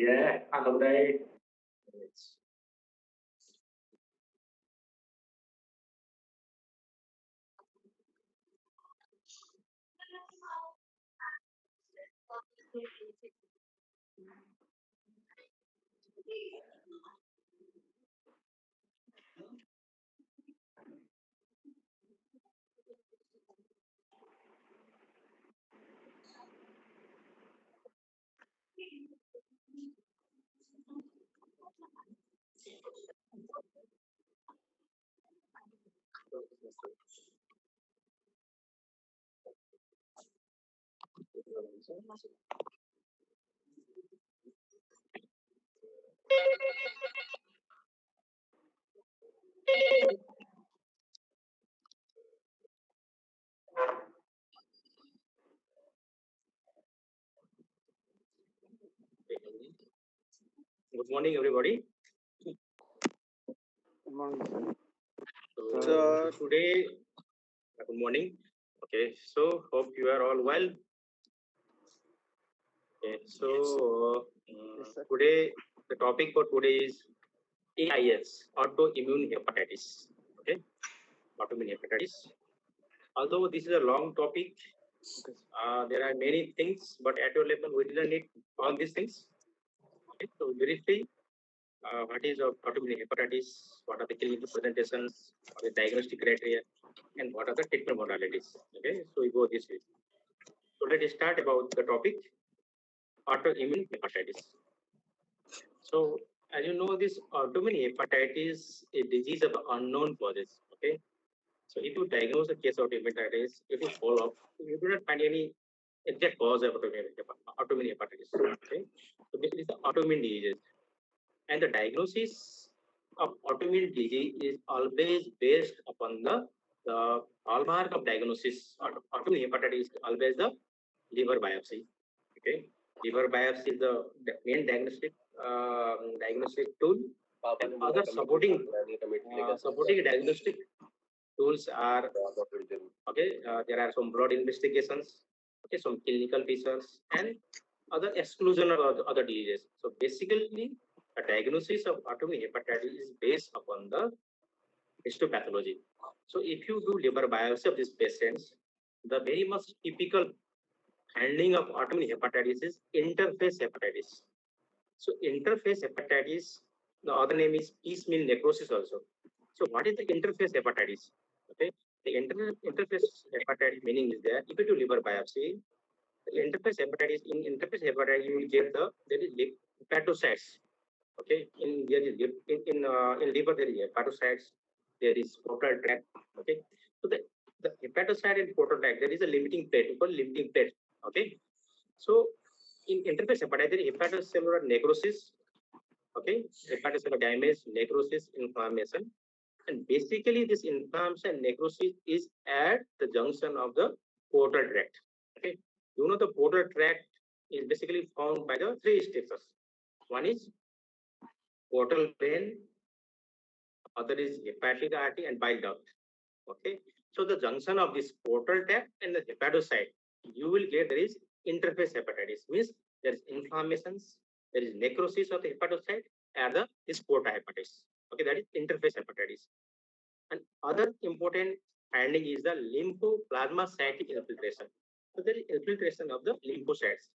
Yeah, hello there. Good morning, everybody. Good morning, sir. So today, good morning. Okay, so hope you are all well. Okay, so Yes, sir. today the topic for today is AIS, autoimmune hepatitis. Okay, autoimmune hepatitis. Although this is a long topic, Okay. there are many things, but at your level we didn't need all these things. Okay, so briefly, what is autoimmune hepatitis? What are the clinical presentations? What are the diagnostic criteria? And what are the treatment modalities? Okay, so we go this way. So let us start about the topic autoimmune hepatitis. So as you know, this autoimmune hepatitis is a disease of unknown causes. Okay, so if you diagnose a case of hepatitis, if you follow up, you do not find any exact cause of autoimmune hepatitis. Okay, so this is the autoimmune disease, and the diagnosis of autoimmune disease is always based upon the hallmark of diagnosis. Autoimmune hepatitis is always the liver biopsy. Okay, liver biopsy is the main diagnostic tool. And other supporting diagnostic tools are okay. There are some blood investigations, okay, some clinical features, and other exclusion of other diseases. So basically, a diagnosis of autoimmune hepatitis is based upon the histopathology. So if you do liver biopsy of these patients, the very much typical handling of autoimmune hepatitis is interface hepatitis. So interface hepatitis, the other name is piecemeal necrosis also. So what is the interface hepatitis? Okay, the interface hepatitis meaning is there. If you do liver biopsy, the interface hepatitis, in interface hepatitis you will get there is hepatocytes. Okay, in there is in liver there is hepatocytes, there is portal tract. Okay, so the hepatocyte and portal tract, there is a limiting plate called limiting plate. Okay, so in interface hepatitis there is hepatocellular necrosis. Okay, hepatocellular damage, necrosis, inflammation, and basically this inflammation and necrosis is at the junction of the portal tract. Okay, you know the portal tract is basically found by the three structures. One is portal vein, other is hepatic artery and bile duct. Okay, so the junction of this portal tract and the hepatocyte, you will get there is interface hepatitis. Means there is inflammations, there is necrosis of the hepatocyte, and the is portal hepatitis. Okay, that is interface hepatitis. And other important finding is the lymphoplasmacytic infiltration. So there is infiltration of the lymphocytes.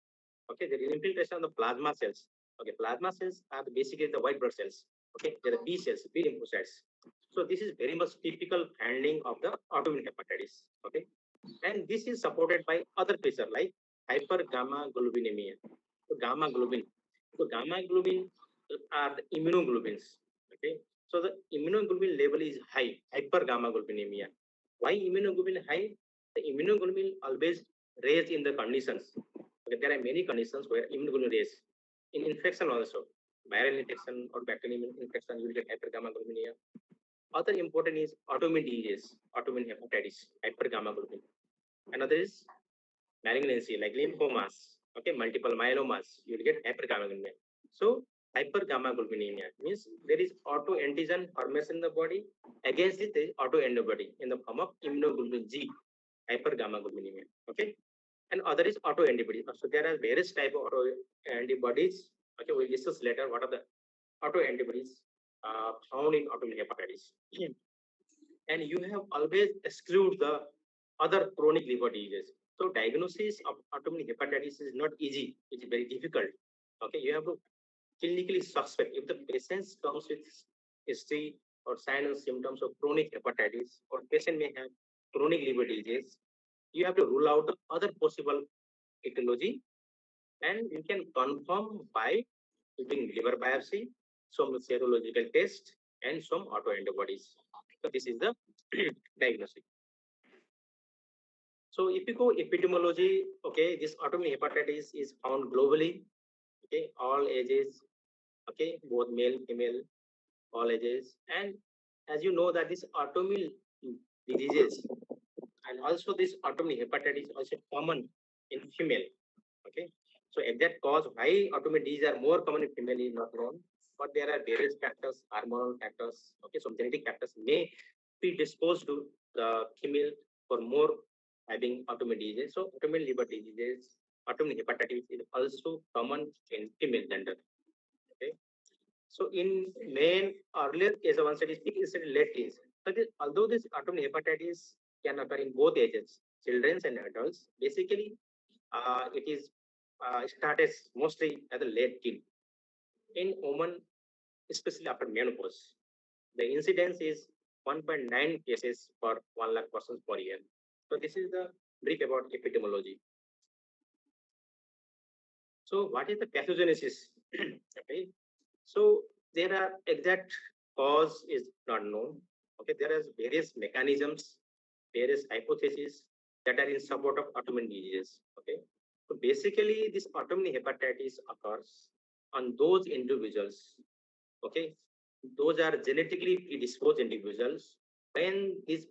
Okay, there is infiltration of the plasma cells. Okay, plasma cells are basically the white blood cells. Okay, they are the B cells, B lymphocytes. So this is very much typical handling of the autoimmune hepatitis. Okay, and this is supported by other features like hypergammaglobulinemia. So gamma globin. So gamma globin are the immunoglobulins. Okay, so the immunoglobulin level is high, hypergammaglobulinemia. Why immunoglobulin high? The immunoglobulin always raised in the conditions. Okay, there are many conditions where immunoglobulin raise. In infection also, viral infection or bacterial infection, you will get hypergammaglobulinemia. Other important is autoimmune disease, autoimmune hepatitis, hypergammaglobulinemia. Another is malignancy like lymphomas, okay, multiple myelomas, you will get hypergammaglobulinemia. So hypergammaglobulinemia means there is autoantigen formation in the body, against it there is autoantibody in the form of immunoglobulin G, hypergammaglobulinemia. Okay, and other is autoantibody. So there are various type of autoantibodies Okay, we'll discuss later what are the autoantibodies found in autoimmune hepatitis. And you have always exclude the other chronic liver diseases. So diagnosis of autoimmune hepatitis is not easy. It's very difficult. Okay, you have to clinically suspect if the patient comes with history or signs and symptoms of chronic hepatitis, or patient may have chronic liver disease. You have to rule out the other possible etiology, and you can confirm by doing liver biopsy, some serological test, and some autoantibodies. So this is the diagnosis. So if you go epidemiology, okay, this autoimmune hepatitis is found globally, okay, all ages, okay, both male, female, all ages, and as you know that this autoimmune diseases and also this autoimmune hepatitis also common in female, okay. So exact cause why autoimmune disease are more common in female is not known, but there are various factors, hormonal factors, okay, some genetic factors may predispose to the female for more having autoimmune disease. So autoimmune liver diseases, autoimmune hepatitis is also common in female gender. Okay. So in men, earlier case of onset is peak instead late teens. But although this autoimmune hepatitis can occur in both ages, children and adults, basically it is started mostly at the late teen. In women, especially after menopause, the incidence is 1.9 cases per 1 lakh persons per year. So this is the brief about epidemiology. So what is the pathogenesis? Okay. So there are exact cause is not known. Okay, there are various mechanisms, various hypotheses that are in support of autoimmune diseases. Okay, so basically this autoimmune hepatitis occurs on those individuals. Okay, those are genetically predisposed individuals when this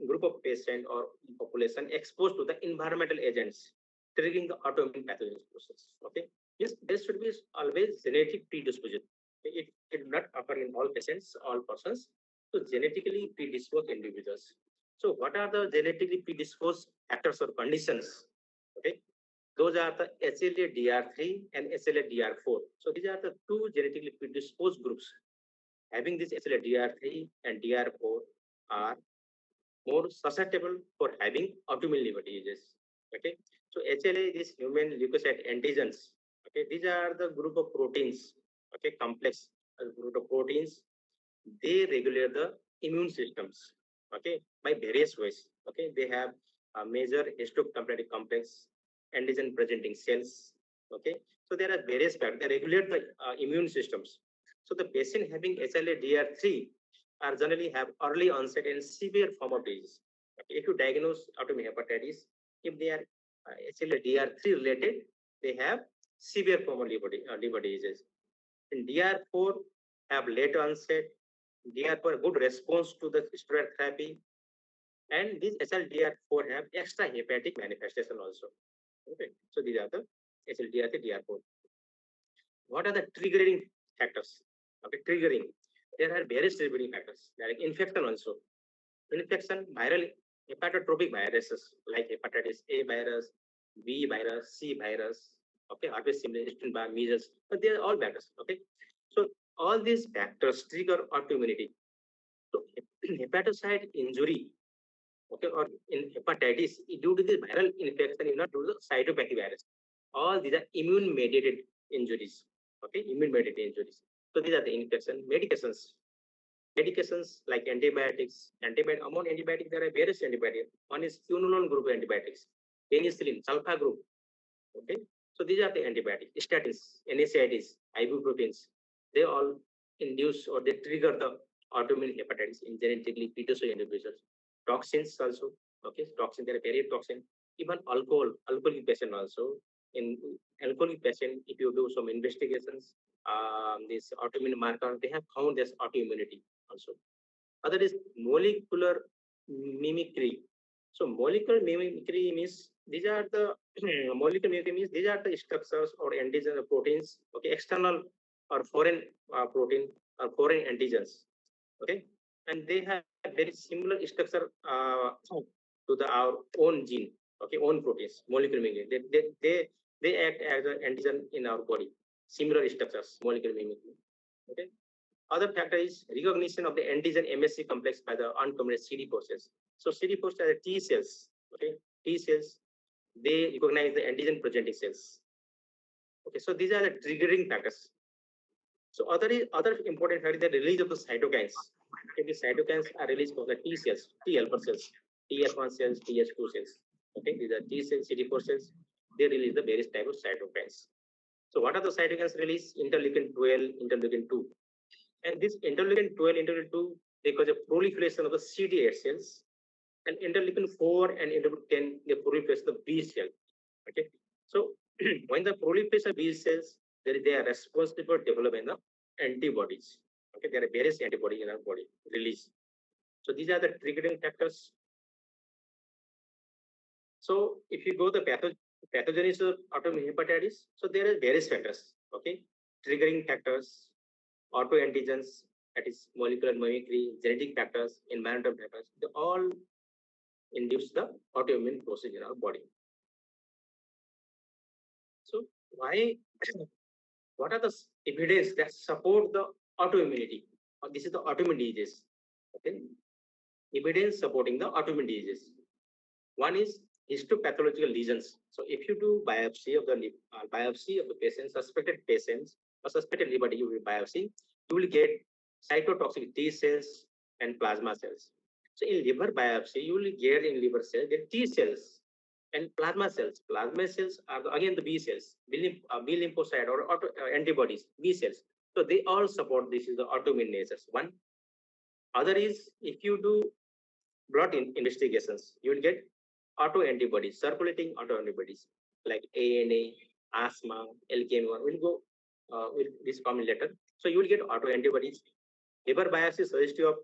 group of patient or population exposed to the environmental agents triggering the autoimmune pathogens process. Okay, yes, there should be always genetic predisposition. It will not occur in all patients, all persons. So genetically predisposed individuals. So what are the genetically predisposed factors or conditions? Okay, those are the HLA-DR3 and HLA-DR4. So these are the two genetically predisposed groups. Having this HLA-DR3 and DR4 are more susceptible for having autoimmune liver diseases. Okay, so HLA is human leukocyte antigens. Okay, these are the group of proteins. Okay, complex group of proteins. They regulate the immune systems. Okay, by various ways. Okay, they have a major histocompatible complex antigen presenting cells. Okay, so there are various factors. They regulate the immune systems. So the patient having HLA-DR3 are generally have early onset and severe form of disease. Okay, if you diagnose autoimmune hepatitis, if they are HLA-DR3 related, they have severe form of liver diseases. And DR4 have late onset, DR4 good response to the steroid therapy, and these HLDR4 have extra hepatic manifestation also. Okay, so these are the HLDR3, DR4. What are the triggering factors? Okay, triggering. There are various triggering factors, like infection also. Infection, viral hepatotropic viruses like hepatitis A virus, B virus, C virus, okay, obviously simulation by measles, but they are all factors. Okay, so all these factors trigger autoimmunity. So hepatocyte injury, okay, or in hepatitis due to the viral infection is not due to the cytopathic virus. All these are immune mediated injuries. Okay, immune mediated injuries. So these are the infection medications. Medications like antibiotics, among antibiotics, there are various antibiotics. One is quinolone group antibiotics, penicillin, sulfa group. Okay, so these are the antibiotics, statins, NSAIDs, ibuprofens. They all induce or they trigger the autoimmune hepatitis in genetically predisposed individuals. Toxins also, okay, toxin, there are various toxin. Even alcoholic patient also. In alcoholic patient, if you do some investigations, this autoimmune marker, they have found this autoimmunity also. Other is molecular mimicry. So molecular mimicry means these are the molecular mimicry means these are the structures or antigen proteins, okay, external or foreign protein or foreign antigens, okay, and they have very similar structure to our own gene, okay, own proteins, molecular mimicry. They act as an antigen in our body. similar structures, molecular mimicry. Okay. Other factor is recognition of the antigen MSC complex by the uncombined CD4 cells. So CD4 cells are T cells. Okay, T cells, they recognize the antigen presenting cells. Okay, so these are the triggering factors. So other important factor is the release of the cytokines. Okay, the cytokines are released from the T cells, T helper cells, TH1 cells, TH2 cells. Okay, these are T cells, CD4 cells. They release the various type of cytokines. So what are the cytokines release? Interleukin 12, interleukin 2. And this interleukin 12, interleukin 2, they cause a proliferation of the CD8 cells. And interleukin 4 and interleukin 10, they proliferation of the B cell. Okay. So when the proliferation of B cells, they are responsible for developing the antibodies. Okay, there are various antibodies in our body release. So these are the triggering factors. So if you go the pathogenesis of autoimmune hepatitis, so there are various factors. Okay, triggering factors, autoantigens, that is molecular mimicry, genetic factors, environmental factors, they all induce the autoimmune process in our body. So why? What are the evidence that support the autoimmunity? This is the autoimmune diseases. Okay, evidence supporting the autoimmune diseases. One is histopathological lesions. So if you do biopsy of the patient, suspected patients or suspected liver biopsy, you will get cytotoxic T cells and plasma cells. So in liver biopsy, you will get in liver cells the T cells and plasma cells. Plasma cells are again the B cells, B lymphocyte or antibodies, B cells. So they all support this is the autoimmune natures. One other is if you do blood investigations, you will get autoantibodies, circulating autoantibodies like ANA, asthma, LKM1. We'll go with this comment later. So you will get autoantibodies. Liver biopsy suggestive of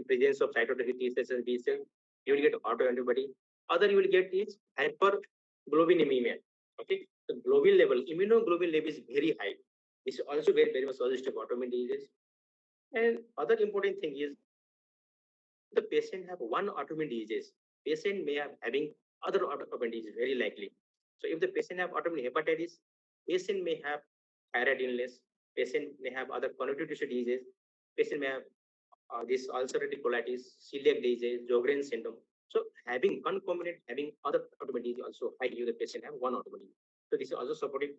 presence of cytotoxic T cells and B cells. You will get autoantibody. Other you will get is hyperglobinemia. Okay, the globin level, immunoglobulin level is very high. This is also very much suggestive of autoimmune diseases. And other important thing is the patient have one autoimmune disease, patient may have having other autoimmune disease very likely. So if the patient have autoimmune hepatitis, patient may have thyroid illness, patient may have other connective tissue diseases, patient may have this ulcerative colitis, celiac disease, Sjogren's syndrome. So having concomitant, having other autoimmune disease also high you the patient have one autoimmune disease. So this is also supportive.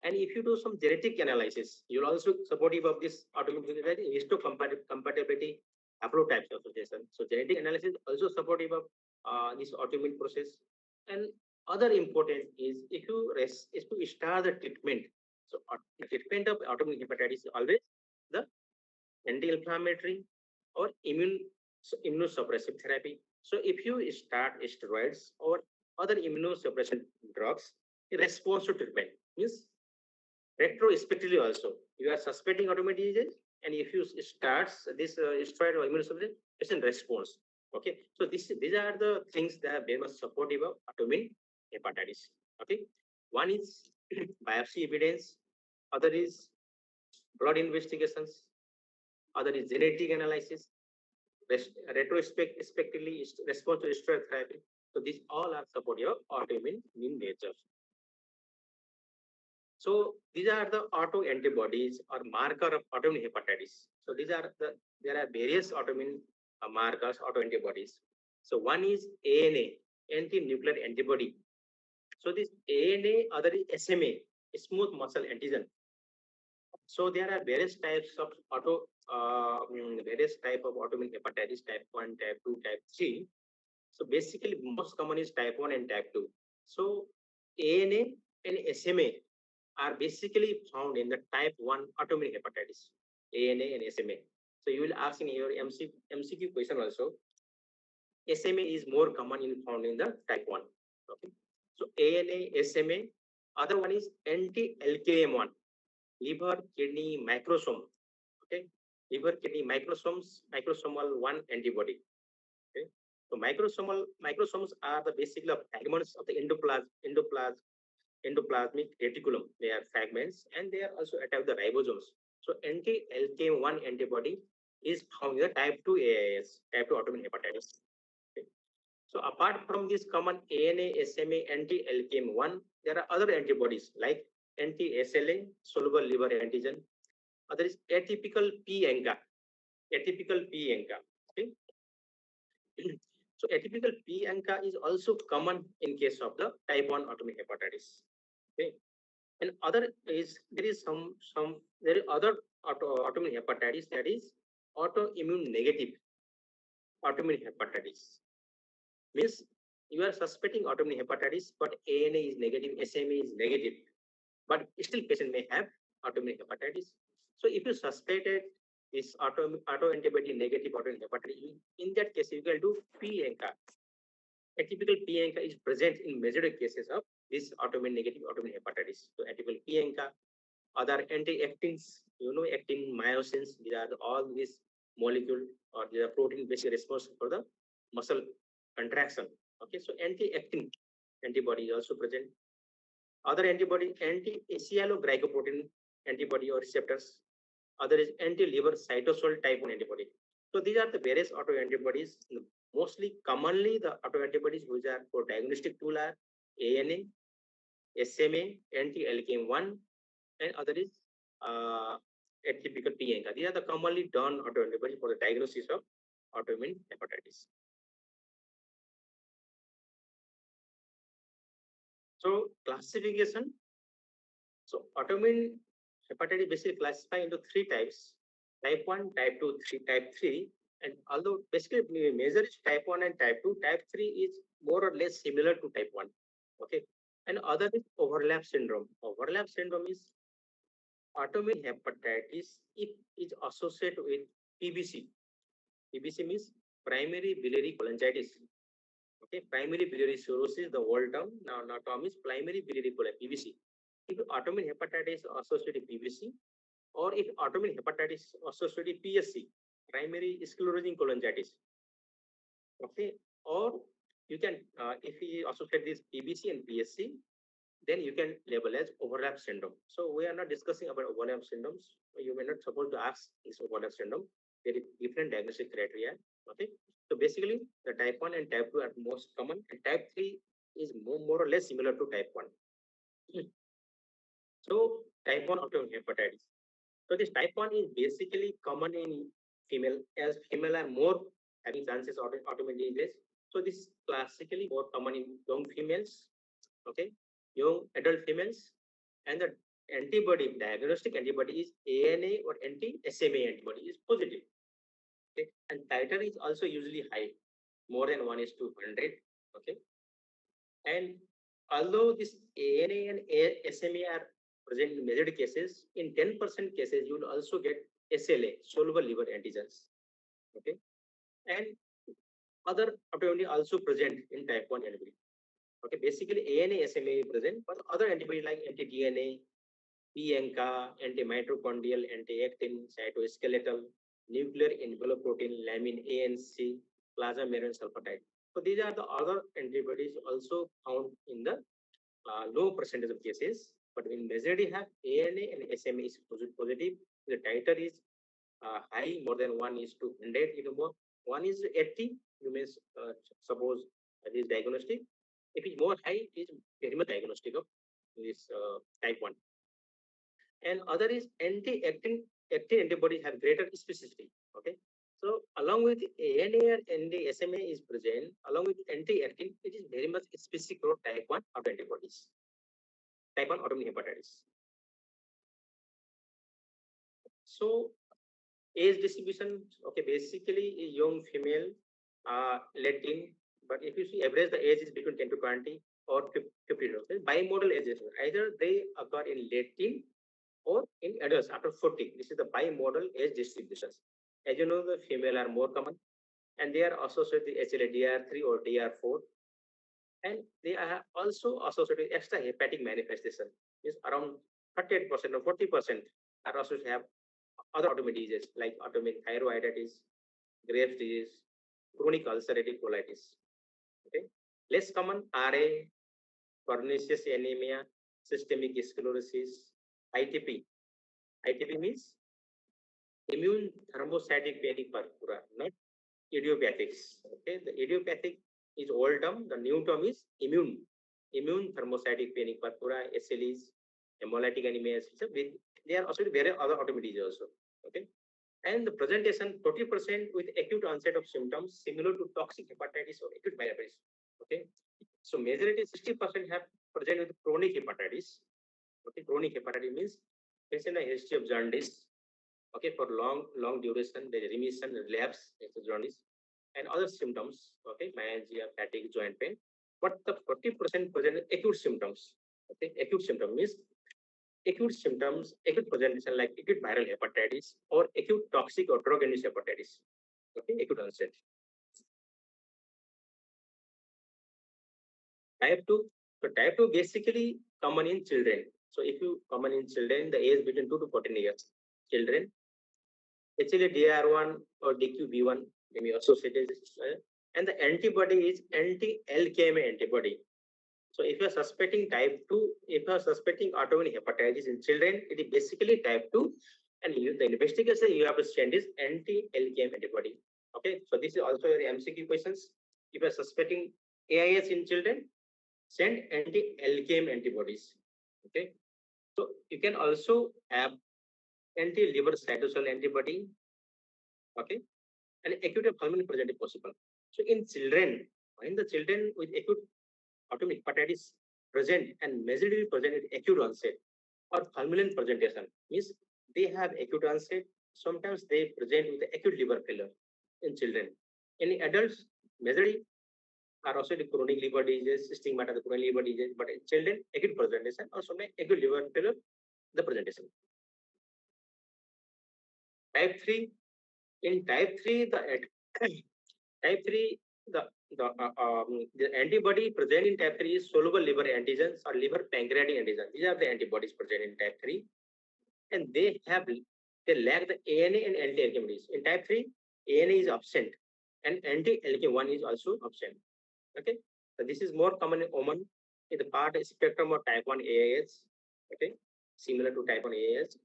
And if you do some genetic analysis, you'll also supportive of this autoimmune histocompatibility haplotypes association. So genetic analysis also supportive of this autoimmune process. And other important is if you start the treatment. So treatment of autoimmune hepatitis is always the anti-inflammatory or immunosuppressive therapy. So if you start steroids or other immunosuppression drugs in response to treatment, means retrospectively also you are suspecting autoimmune disease, and if you start this steroid or immunosuppression, it's in response. Okay, so these are the things that are very much supportive of autoimmune hepatitis. Okay, one is biopsy evidence, other is blood investigations, other is genetic analysis, retrospectively response to steroid therapy. So these all are supportive of autoimmune in nature. So these are the autoantibodies or marker of autoimmune hepatitis. So there are various autoimmune markers, autoantibodies. So one is ANA, anti-nuclear antibody. So this ANA, other is SMA, smooth muscle antigen. So there are various types of autoimmune hepatitis, type 1, type 2, type 3. So basically most common is type 1 and type 2. So ANA and SMA are basically found in the type 1 autoimmune hepatitis, ANA and SMA. So you will ask in your MCQ question also, SMA is more common in found in the type 1. Okay. So ANA, SMA, other one is anti-LKM1, liver kidney microsome. Okay, liver kidney microsomal 1 antibody. Okay, so microsomes are the basically fragments of the endoplasmic reticulum. They are fragments and they are also attached to the ribosomes. So anti-LKM1 antibody is found in the type 2 AIS, type 2 autoimmune hepatitis. Okay. So apart from this common ANA, SMA, anti-LKM1, there are other antibodies like anti-SLA, soluble liver antigen. Other is atypical P-ANCA. Atypical P-ANCA. Okay. So atypical P-ANCA is also common in case of the type 1 autoimmune hepatitis. Okay. And other is there is there is other autoimmune hepatitis, that is autoimmune negative autoimmune hepatitis. Means you are suspecting autoimmune hepatitis, but ANA is negative, SMA is negative, but still patient may have autoimmune hepatitis. So if you suspected this autoantibody negative autoimmune hepatitis, in that case you can do P-ANCA. Atypical P-ANCA is present in majority cases of this autoimmune negative autoimmune hepatitis. So atypical P-ANCA, other anti-actins, actin, myosins, these are all these molecule or the protein basically responsible for the muscle contraction. Okay, so anti-actin antibody is also present. Other antibody, anti-asialoglycoprotein antibody or receptors. Other is anti-liver cytosol type 1 antibody. So these are the various autoantibodies. Mostly commonly the autoantibodies which are for diagnostic tool are ANA, SMA, anti-LKM1, and other is atypical P-ANCA. These are the commonly done autoantibodies for the diagnosis of autoimmune hepatitis. So classification. So autoimmune hepatitis basically classified into three types: type 1, type 2, type 3. And although basically major is type 1 and type 2, type 3 is more or less similar to type 1. Okay. And other is overlap syndrome. Overlap syndrome is autoimmune hepatitis if is associated with PBC. PBC means primary biliary cholangitis. Okay, primary biliary cirrhosis, the old term, now term is primary biliary cholangitis, PBC. If autoimmune hepatitis associated with PBC, or if autoimmune hepatitis associated with PSC, primary sclerosing cholangitis. Okay, or you can, if you associate this PBC and PSC, then you can label as overlap syndrome. So we are not discussing about overlap syndromes. You may not supposed to ask this overlap syndrome. There is different diagnostic criteria. Okay. So basically, the type 1 and type 2 are most common, and type 3 is more or less similar to type 1. So type 1 autoimmune hepatitis. So this type 1 is basically common in female, as female are more having chances of autoimmune disease. So this is classically more common in young females. Okay, young adult females, and the antibody, diagnostic antibody is ANA or anti-SMA antibody is positive. Okay, and titer is also usually high, more than 1:100. Okay, and although this ANA and SMA are present in majority cases, in 10% cases you will also get SLA, soluble liver antigens. Okay, and other autoimmunity also present in type 1 antibody. Okay, basically ANA, SMA present, but other antibody like anti-DNA, P-ANCA, anti-mitochondrial, anti-actin, cytoskeletal, nuclear envelope protein, lamin ANC, plasmabenzone sulfatide. So these are the other antibodies also found in the low percentage of cases, but in majority have ANA and SMA is positive. The titer is high, more than 1:100. It more 1:80. You may suppose that is diagnostic. If it's more high, it is very much diagnostic of this type 1. And other is anti-actin antibodies have greater specificity. Okay. So along with ANA and the SMA is present, along with anti-actin, it is very much specific for type 1 autoantibodies. Type 1 autoimmune hepatitis. So age distribution, okay, basically a young female, late teen, but if you see average, the age is between 10 to 20 or 50 years. Bimodal ages, either they occur in late teen or in adults after 40. This is the bimodal age distributions. As you know, the female are more common, and they are associated with HLA-DR3 or DR4, and they are also associated with extra hepatic manifestation. Is around 38% or 40% are associated to have other autoimmune diseases like autoimmune thyroiditis, Graves' disease, chronic ulcerative colitis. Okay, less common RA, pernicious anemia, systemic sclerosis, ITP. ITP means immune thrombocytic panic purpura, not idiopathics. Okay, the idiopathic is old term. The new term is immune thrombocytic panic purpura, SLEs. hemolytic anemia. There are also various other autoimmune diseases also. Okay, and the presentation 40% with acute onset of symptoms similar to toxic hepatitis or acute viral hepatitis. Okay, so majority 60% have present with chronic hepatitis. Okay, chronic hepatitis means patient a history of jaundice. Okay, for long duration, there is remission, relapse, jaundice, and other symptoms. Okay, myalgia, fatigue, joint pain. But the 40% present acute symptoms. Okay, acute symptom means acute presentation like acute viral hepatitis or acute toxic or drug-induced hepatitis. Okay, acute onset. Type 2. So type 2 basically common in children. So if you common in children, the age between 2 to 14 years, children, actually DR1 or DQB1 may be associated, and the antibody is anti-LKMA antibody. So if you are suspecting type 2, if you are suspecting autoimmune hepatitis in children, it is basically type 2, and the investigation you have to send is anti-LKM antibody. Okay, so this is also your MCQ questions. If you are suspecting AIS in children, send anti-LKM antibodies. Okay, so you can also have anti-liver cytosol antibody. Okay, and acute pulmonary present if possible. So in children, when the children with acute autoimmune hepatitis present and majorly present at acute onset or fulminant presentation means they have acute onset. Sometimes they present with acute liver failure in children. In adults, majorly are also the chronic liver disease, stigmata the chronic liver disease, but in children, acute presentation or sometimes acute liver failure, the presentation. Type 3, in type 3, the type 3, the antibody present in type 3 is soluble liver antigens or liver pancreatic antigens. These are the antibodies present in type 3, and they lack the ANA and anti-LK1. In type 3, ANA is absent, and anti-LK1 is also absent. Okay, so this is more common in women in the part spectrum of type 1 AIS. Okay, similar to type 1 AIS,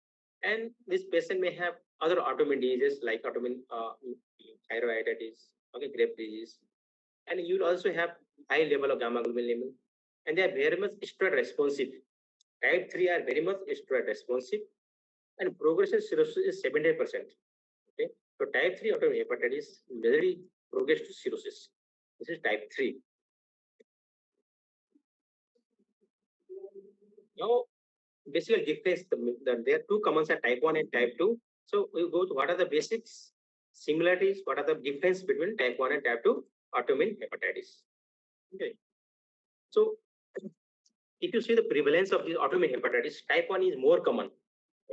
and this patient may have other autoimmune diseases like autoimmune thyroiditis, okay, grape disease, and you will also have high level of gamma globin, and they are very much steroid responsive. Type 3 are very much steroid responsive, and progressive cirrhosis is 70%. Okay, so type 3 autoimmune hepatitis mainly progress to cirrhosis. This is type 3. Now, basically difference, there are two commons are type 1 and type 2. So we go to what are the basics, similarities, what are the difference between type 1 and type 2 autoimmune hepatitis. Okay. So if you see the prevalence of this autoimmune hepatitis, type 1 is more common.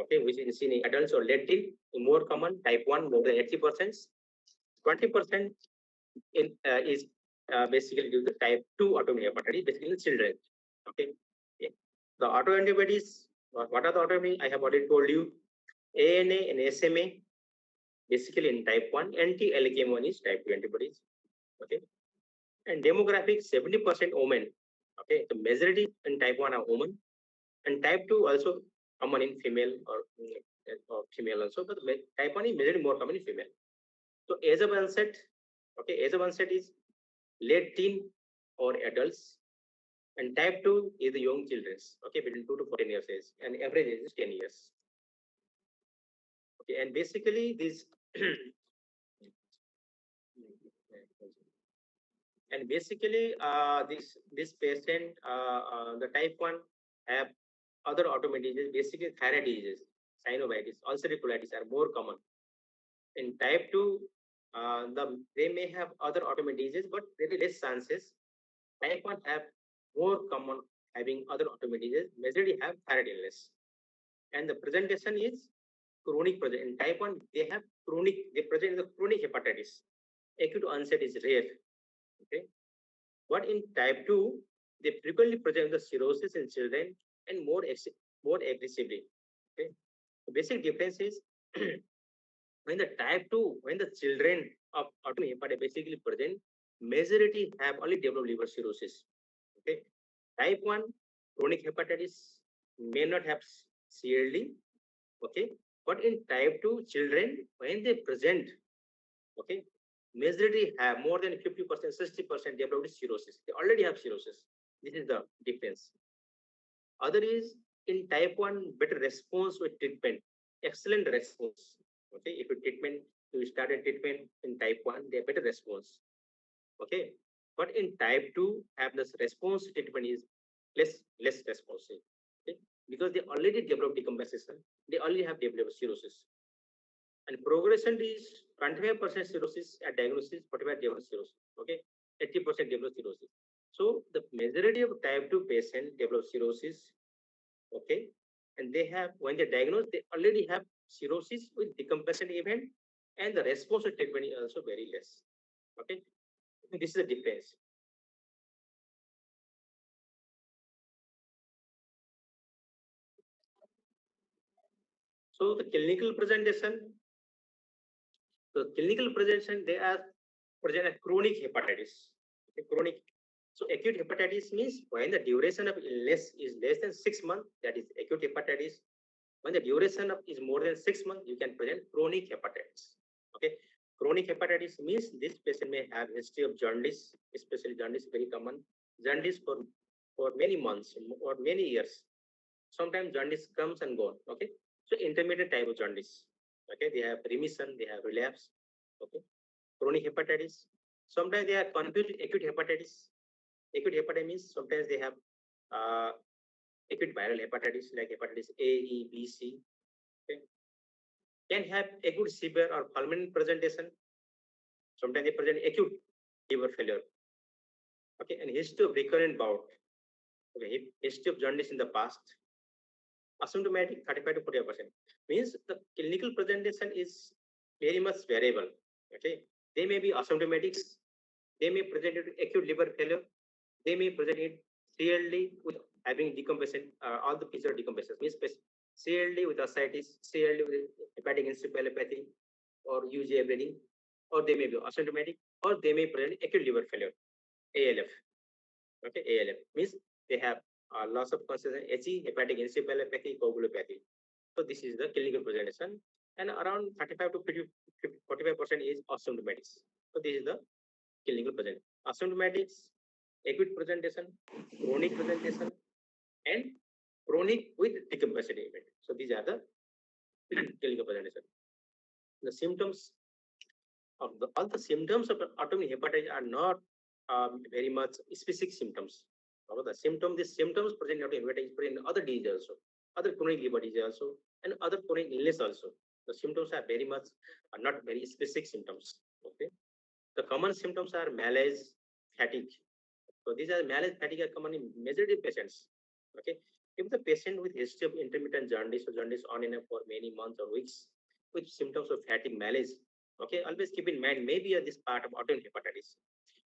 Okay, which is seen in adults or late teen, more common. Type 1 more than 80%. 20% is basically due to type 2 autoimmune hepatitis, basically in children. Okay. Yeah. The autoantibodies, what are the autoimmune? I have already told you. ANA and SMA, basically in type 1, anti-LKM1 is type 2 antibodies. Okay. And demographic, 70% women. Okay. The majority in type 1 are women. And type 2 also common in female or female also, but type 1 is majorly more common in female. So age of onset, okay, age of onset is late teen or adults, and type 2 is the young children, okay, between 2 to 14 years age, and average age is 10 years. Okay, and basically this and basically this patient, the type 1 have other autoimmune diseases, basically thyroid diseases, synovitis, ulcerative colitis are more common. In type 2, they may have other autoimmune diseases, but very less chances. Type 1 have more common having other autoimmune diseases, majorly have thyroid illness. And the presentation is chronic present. In type 1, they present the chronic hepatitis. Acute onset is rare. Okay. But in type 2, they frequently present the cirrhosis in children and more aggressively. Okay. The basic difference is when the type 2, when the children of autoimmune hepatitis basically present, majority have only developed liver cirrhosis. Okay. Type 1 chronic hepatitis may not have CLD. Okay. But in type 2 children, when they present, okay, majority have more than 50%, 60% developed cirrhosis. They already have cirrhosis. This is the difference. Other is in type 1, better response with treatment, excellent response. Okay, if you start a treatment in type 1, they have better response. Okay, but in type 2, have this response treatment is less responsive. Okay, because they already developed decompensation, they already have developed cirrhosis. And progression is 25% cirrhosis at diagnosis, 45 develop cirrhosis. Okay, 80% develop cirrhosis. So the majority of type 2 patients develop cirrhosis. Okay, and they have, when they diagnose, they already have cirrhosis with decompensation event, and the response to treatment is also very less. Okay, this is the difference. So the clinical presentation, they are present as chronic hepatitis. Okay, chronic. So acute hepatitis means when the duration of illness is less than 6 months, that is acute hepatitis. When the duration of is more than 6 months, you can present chronic hepatitis. Okay, chronic hepatitis means this patient may have history of jaundice, especially jaundice very common. Jaundice for many months or many years. Sometimes jaundice comes and goes. Okay, so intermediate type of jaundice. Okay, they have remission, they have relapse. Okay, chronic hepatitis. Sometimes they are confused with acute hepatitis. Acute hepatitis means sometimes they have uh, acute viral hepatitis like hepatitis A, E, B, C. Okay, can have acute severe or permanent presentation. Sometimes they present acute liver failure. Okay, and history of recurrent bout. Okay, history of jaundice in the past. Asymptomatic 35 to 40% means the clinical presentation is very much variable. Okay, they may be asymptomatic, they may present it with acute liver failure, they may present it CLD with having decompression, all the features of decompression means CLD with ascites, CLD with hepatic encephalopathy or UGA bleeding, or they may be asymptomatic, or they may present acute liver failure, ALF. Okay, ALF means they have loss of consciousness, HE, hepatic encephalopathy, coagulopathy. So this is the clinical presentation, and around 35 to 45% is asymptomatic. So this is the clinical presentation. Asymptomatics, acute presentation, chronic presentation, and chronic with decompression event. So these are the clinical presentation. The symptoms of all the symptoms of autoimmune hepatitis are not very much specific symptoms. These symptoms present in autoimmune hepatitis present in other diseases also, other chronic liver disease also, and other chronic illness also. The symptoms are very much not very specific symptoms. Okay. The common symptoms are malaise, fatigue. So these are malaise, fatigue are common in majority of patients. Okay. If the patient with history of intermittent jaundice or jaundice on and off for many months or weeks with symptoms of fatigue, malaise, okay, always keep in mind maybe this part of autoimmune hepatitis.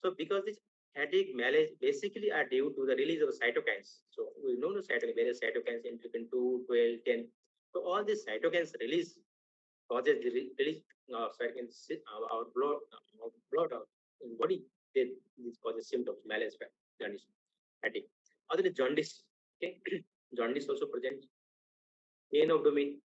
So because this fatigue, malaise basically are due to the release of cytokines. So we know the cytokines, various cytokines, interleukin 2, 12, 10. So all these cytokines release causes the release cytokines our blood in body. This causes symptoms, malaise, jaundice, fatigue. Other than jaundice, okay, jaundice also presents pain abdomen.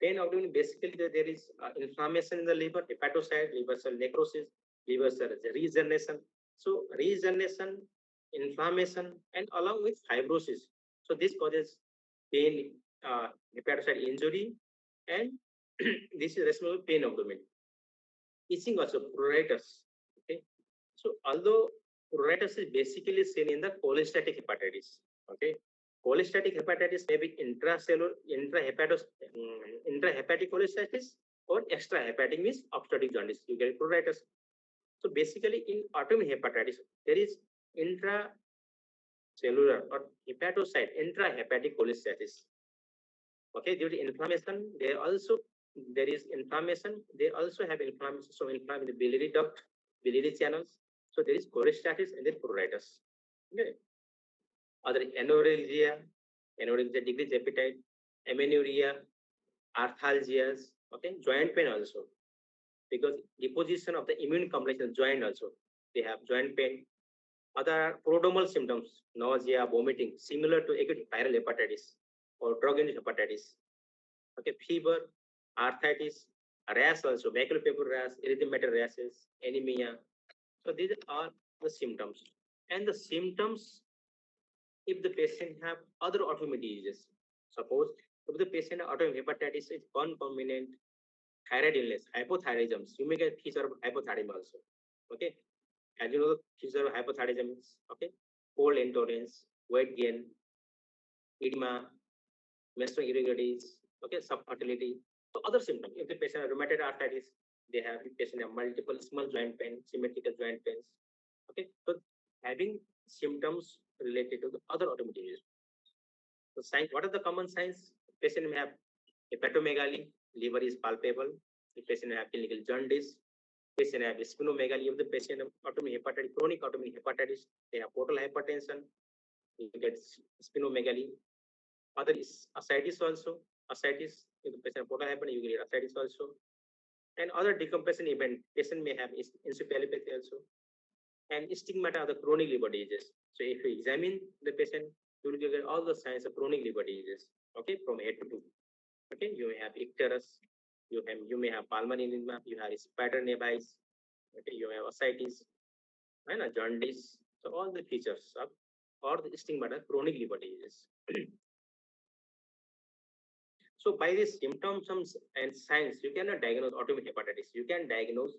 Pain abdomen basically there is inflammation in the liver, hepatocyte, liver cell necrosis, liver cell regeneration. So regeneration, inflammation, and along with fibrosis. So this causes pain, hepatocyte injury, and this is responsible pain abdomen. Itching also, pruritus. Okay. So although pruritus is basically seen in the cholestatic hepatitis. Okay. Cholestatic hepatitis may be intrahepatic cholestasis or extrahepatic means obstructive jaundice. You get pruritus. So basically in autoimmune hepatitis, there is intracellular or hepatocyte intrahepatic cholestasis. Okay, due to inflammation, there is inflammation. They also have inflammation, so inflammation in the biliary duct, biliary channels. So there is cholestasis and then pruritus. Okay. Other anorexia decreased appetite, amenorrhea, arthalgias, okay, joint pain also, because deposition of the immune complex in the joint also, they have joint pain. Other prodromal symptoms, nausea, vomiting, similar to acute viral hepatitis or drug-induced hepatitis. Okay, fever, arthritis, rash also, maculopapular rash, erythematous rashes, anemia. So these are the symptoms. And the symptoms if the patient have other autoimmune diseases. Suppose if the patient autoimmune hepatitis is concomitant thyroid illness, hypothyroidism, you may get feature of hypothyroidism also. Okay, as you know, the feature of hypothyroidism is okay, cold intolerance, weight gain, edema, menstrual irregularities, okay, subfertility. So other symptoms. If the patient has rheumatoid arthritis, they have the patient have multiple small joint pain, symmetrical joint pains. Okay, so having symptoms related to the other autoimmune disease. So signs, what are the common signs? Patient may have hepatomegaly, liver is palpable. The patient may have clinical jaundice. Patient have splenomegaly. If the patient have autoimmune hepatitis, chronic autoimmune hepatitis, they have portal hypertension. You get splenomegaly. Other is ascites also. Ascites, if the patient portal hypertension, you get ascites also. And other decompression event, patient may have encephalopathy also. And stigmata of the chronic liver diseases. So if you examine the patient, you will get all the signs of chronic liver diseases. Okay, from head to toe. Okay, you may have icterus, you may have pulmonary edema, you have spider nevis, okay, you have ascites, and a jaundice. So all the features of or the stigmata chronic liver diseases. So by these symptoms and signs, you cannot diagnose autoimmune hepatitis. You can diagnose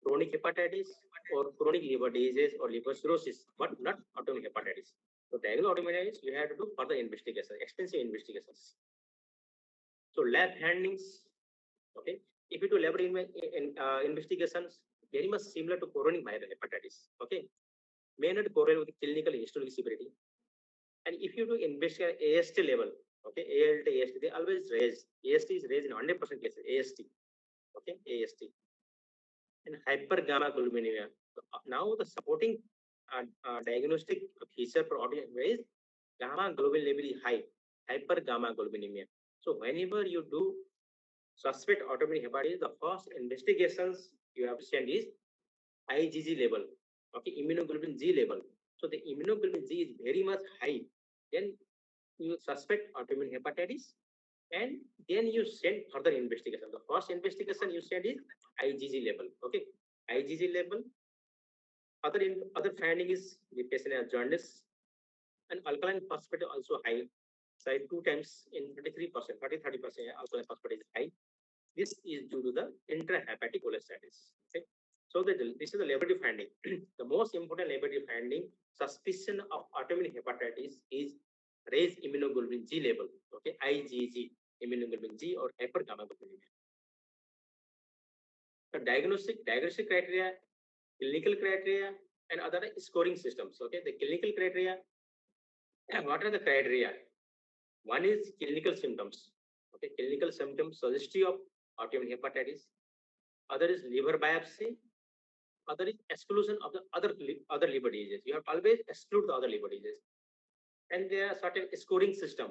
chronic hepatitis or chronic liver disease or liver cirrhosis, but not autoimmune hepatitis. So diagnose autoimmune hepatitis, you have to do further investigation, extensive investigations. So lab findings, okay. If you do lab investigations, very much similar to chronic viral hepatitis, okay, may not correlate with clinical histologic severity. And if you do investigate AST level, okay, ALT, AST, they always raise. AST is raised in 100% cases. AST, okay, AST, and hypergamma now the supporting diagnostic feature for autoimmune is gamma globin level is high, hypergamma. So whenever you do suspect autoimmune hepatitis, the first investigations you have to send is IgG level, okay, immunoglobulin G level. So the immunoglobulin G is very much high. Then you suspect autoimmune hepatitis, and then you send further investigation. The first investigation you send is IgG level, okay, IgG level. Other finding is the patient has jaundice, and alkaline phosphate also high. So 2 times in 33%, 30% alkaline phosphate is high. This is due to the intrahepatic cholestasis. Okay, so this is the laboratory finding. The most important laboratory finding, suspicion of autoimmune hepatitis is raised immunoglobulin G level. Okay, IgG, immunoglobulin G or hypergammaglobulin. The diagnostic criteria, clinical criteria, and other scoring systems. Okay, the clinical criteria. What are the criteria? One is clinical symptoms. Okay, clinical symptoms suggestive of autoimmune hepatitis. Other is liver biopsy. Other is exclusion of the other liver diseases. You have always exclude the other liver diseases. And there are certain scoring system.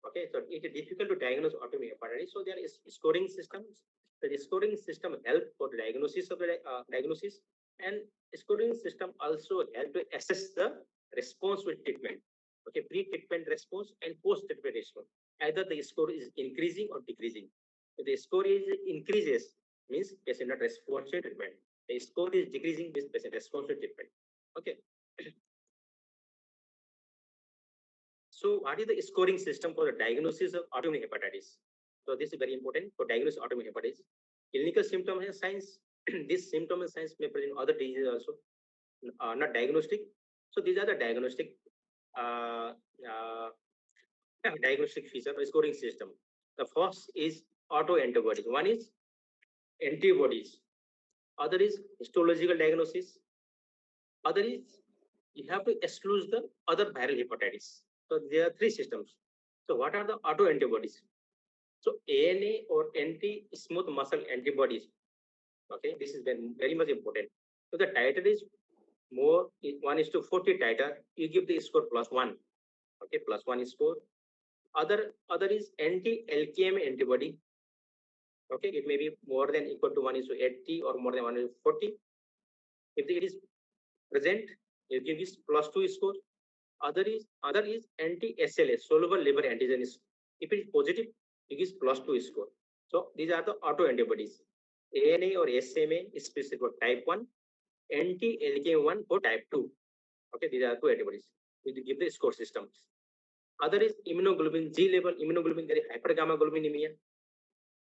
Okay, so it is difficult to diagnose autoimmune hepatitis. So there is scoring systems. The scoring system help for the diagnosis of the diagnosis, and scoring system also help to assess the response with treatment. Okay, pre-treatment response and post-treatment response. Either the score is increasing or decreasing. If the score is increases, means patient not response to treatment. The score is decreasing, means patient response to treatment. Okay. So what is the scoring system for the diagnosis of autoimmune hepatitis? So this is very important for diagnosis of autoimmune hepatitis. Clinical symptoms and signs. This symptom and signs may present other diseases also, not diagnostic. So these are the diagnostic diagnostic feature or scoring system. The first is autoantibodies. One is antibodies. Other is histological diagnosis. Other is you have to exclude the other viral hepatitis. So there are three systems. So what are the autoantibodies? So ANA or anti-smooth muscle antibodies. Okay, this is very much important. So the titer is more 1:40 titer. You give the score +1. Okay, +1 is score. Other is anti-LKM antibody. Okay, it may be more than equal to 1:80 or more than 1:40. If it is present, you give this +2 score. Other is anti-SLA, soluble liver antigen. If it is positive, it is +2 score. So these are the autoantibodies. ANA or SMA is specific for type 1, anti-LKM1 for type 2. Okay, these are two antibodies. We give the score systems. Other is immunoglobulin G level. Immunoglobulin, there is hypergamma-globulinaemia.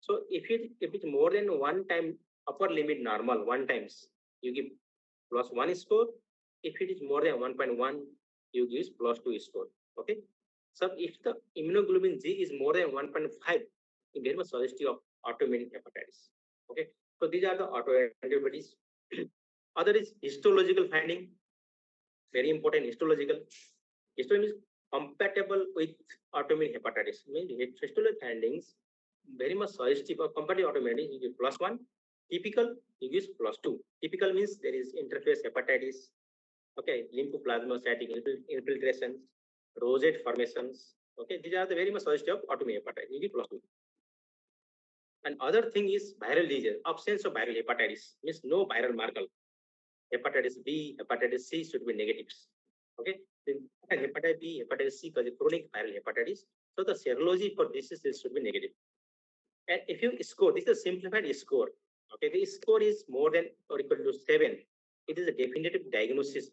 So if it's more than one time upper limit normal, one times, you give +1 score. If it is more than 1.1, you give +2 score. Okay. So if the immunoglobulin G is more than 1.5, it very much suggestive of autoimmune hepatitis. Okay. So these are the autoantibodies. Other is histological finding. Very important histological. Histology is compatible with autoimmune hepatitis. Means histological findings very much suggestive of compatible autoimmune. You give +1. Typical, you give +2. Typical means there is interface hepatitis. Okay, lymphoplasmacytic infiltration, rosette formations. Okay, these are the very much suggestive of autoimmune hepatitis. You give +2. And other thing is viral disease. Absence of viral hepatitis means no viral marker. Hepatitis B, hepatitis C should be negatives. Okay, then hepatitis B, hepatitis C because chronic viral hepatitis. So the serology for this should be negative. And if you score, this is a simplified score. Okay, the score is more than or equal to 7. It is a definitive diagnosis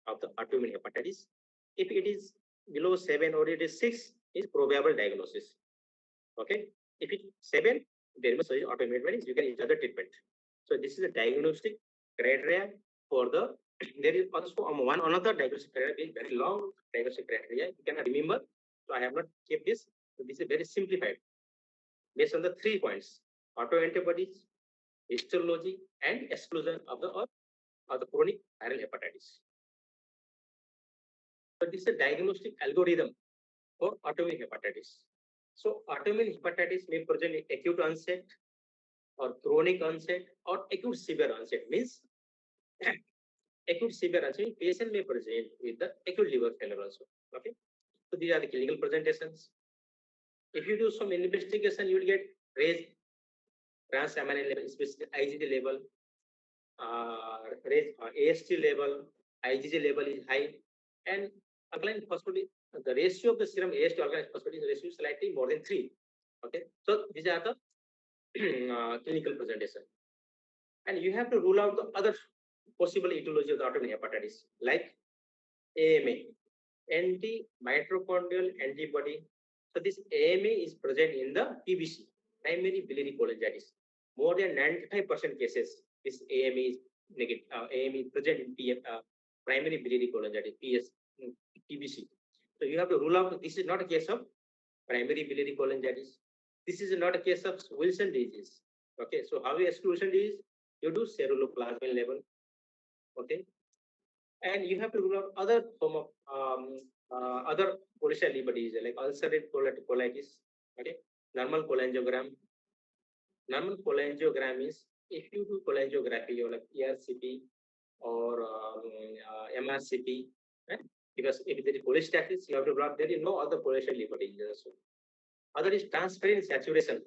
of the autoimmune hepatitis. If it is below 7 or it is 6, is probable diagnosis. Okay, if it's 7, very much autoimmune hepatitis, you can use other treatment. So this is a diagnostic criteria for the. There is also one another diagnostic criteria, very long diagnostic criteria. You cannot remember, so I have not kept this. So this is very simplified based on the 3 points: autoantibodies, histology, and exclusion of the chronic viral hepatitis. So this is a diagnostic algorithm for autoimmune hepatitis. So autoimmune hepatitis may present acute onset or chronic onset or acute severe onset. Means acute severe onset, patient may present with the acute liver failure also. Okay. So these are the clinical presentations. If you do some investigation, you will get raised transaminase level, especially IgG level, raised AST level, IgG level is high, and alkaline phosphatase, the ratio of the serum AST to alkaline phosphatase ratio is slightly more than 3. Okay, so these are the clinical presentation, and you have to rule out the other possible etiology of the autoimmune hepatitis, like AMA, anti-mitochondrial antibody. So this AMA is present in the PBC, primary biliary cholangitis. More than 95% cases, this AMA is negative. AMA is present in primary biliary cholangitis, PBC. So you have to rule out. This is not a case of primary biliary cholangitis. This is not a case of Wilson disease. Okay, so how you exclude Wilson disease? You do ceruloplasmin level. Okay, and you have to rule out other form of other cholestatic liver disease like ulcerative colitis. Okay, normal cholangiogram. Normal cholangiogram is if you do cholangiography or like ERCP or MRCP, right? Because if there is cholestasis, you have to rule out there is no other cholestatic liver disease also. Other is transferrin saturation.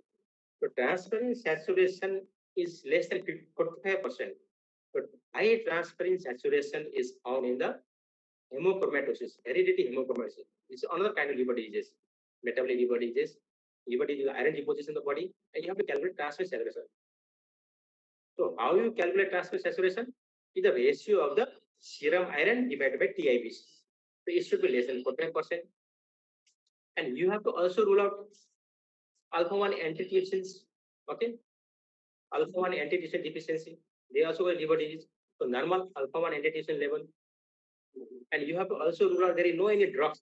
So transferrin saturation is less than 45%. But high transferrin saturation is found in the hemochromatosis, hereditary hemochromatosis. This is another kind of liver disease, metabolic liver disease. Liver disease, iron deposition in the body, and you have to calculate transferrin saturation. So how you calculate transferrin saturation? Is the ratio of the serum iron divided by TIBC. So it should be less than 45%. And you have to also rule out alpha-1 antitrypsins. Okay, alpha-1 antitrypsin deficiency. They also have liver disease. So normal alpha-1 antitrypsin level. And you have to also rule out there is no any drugs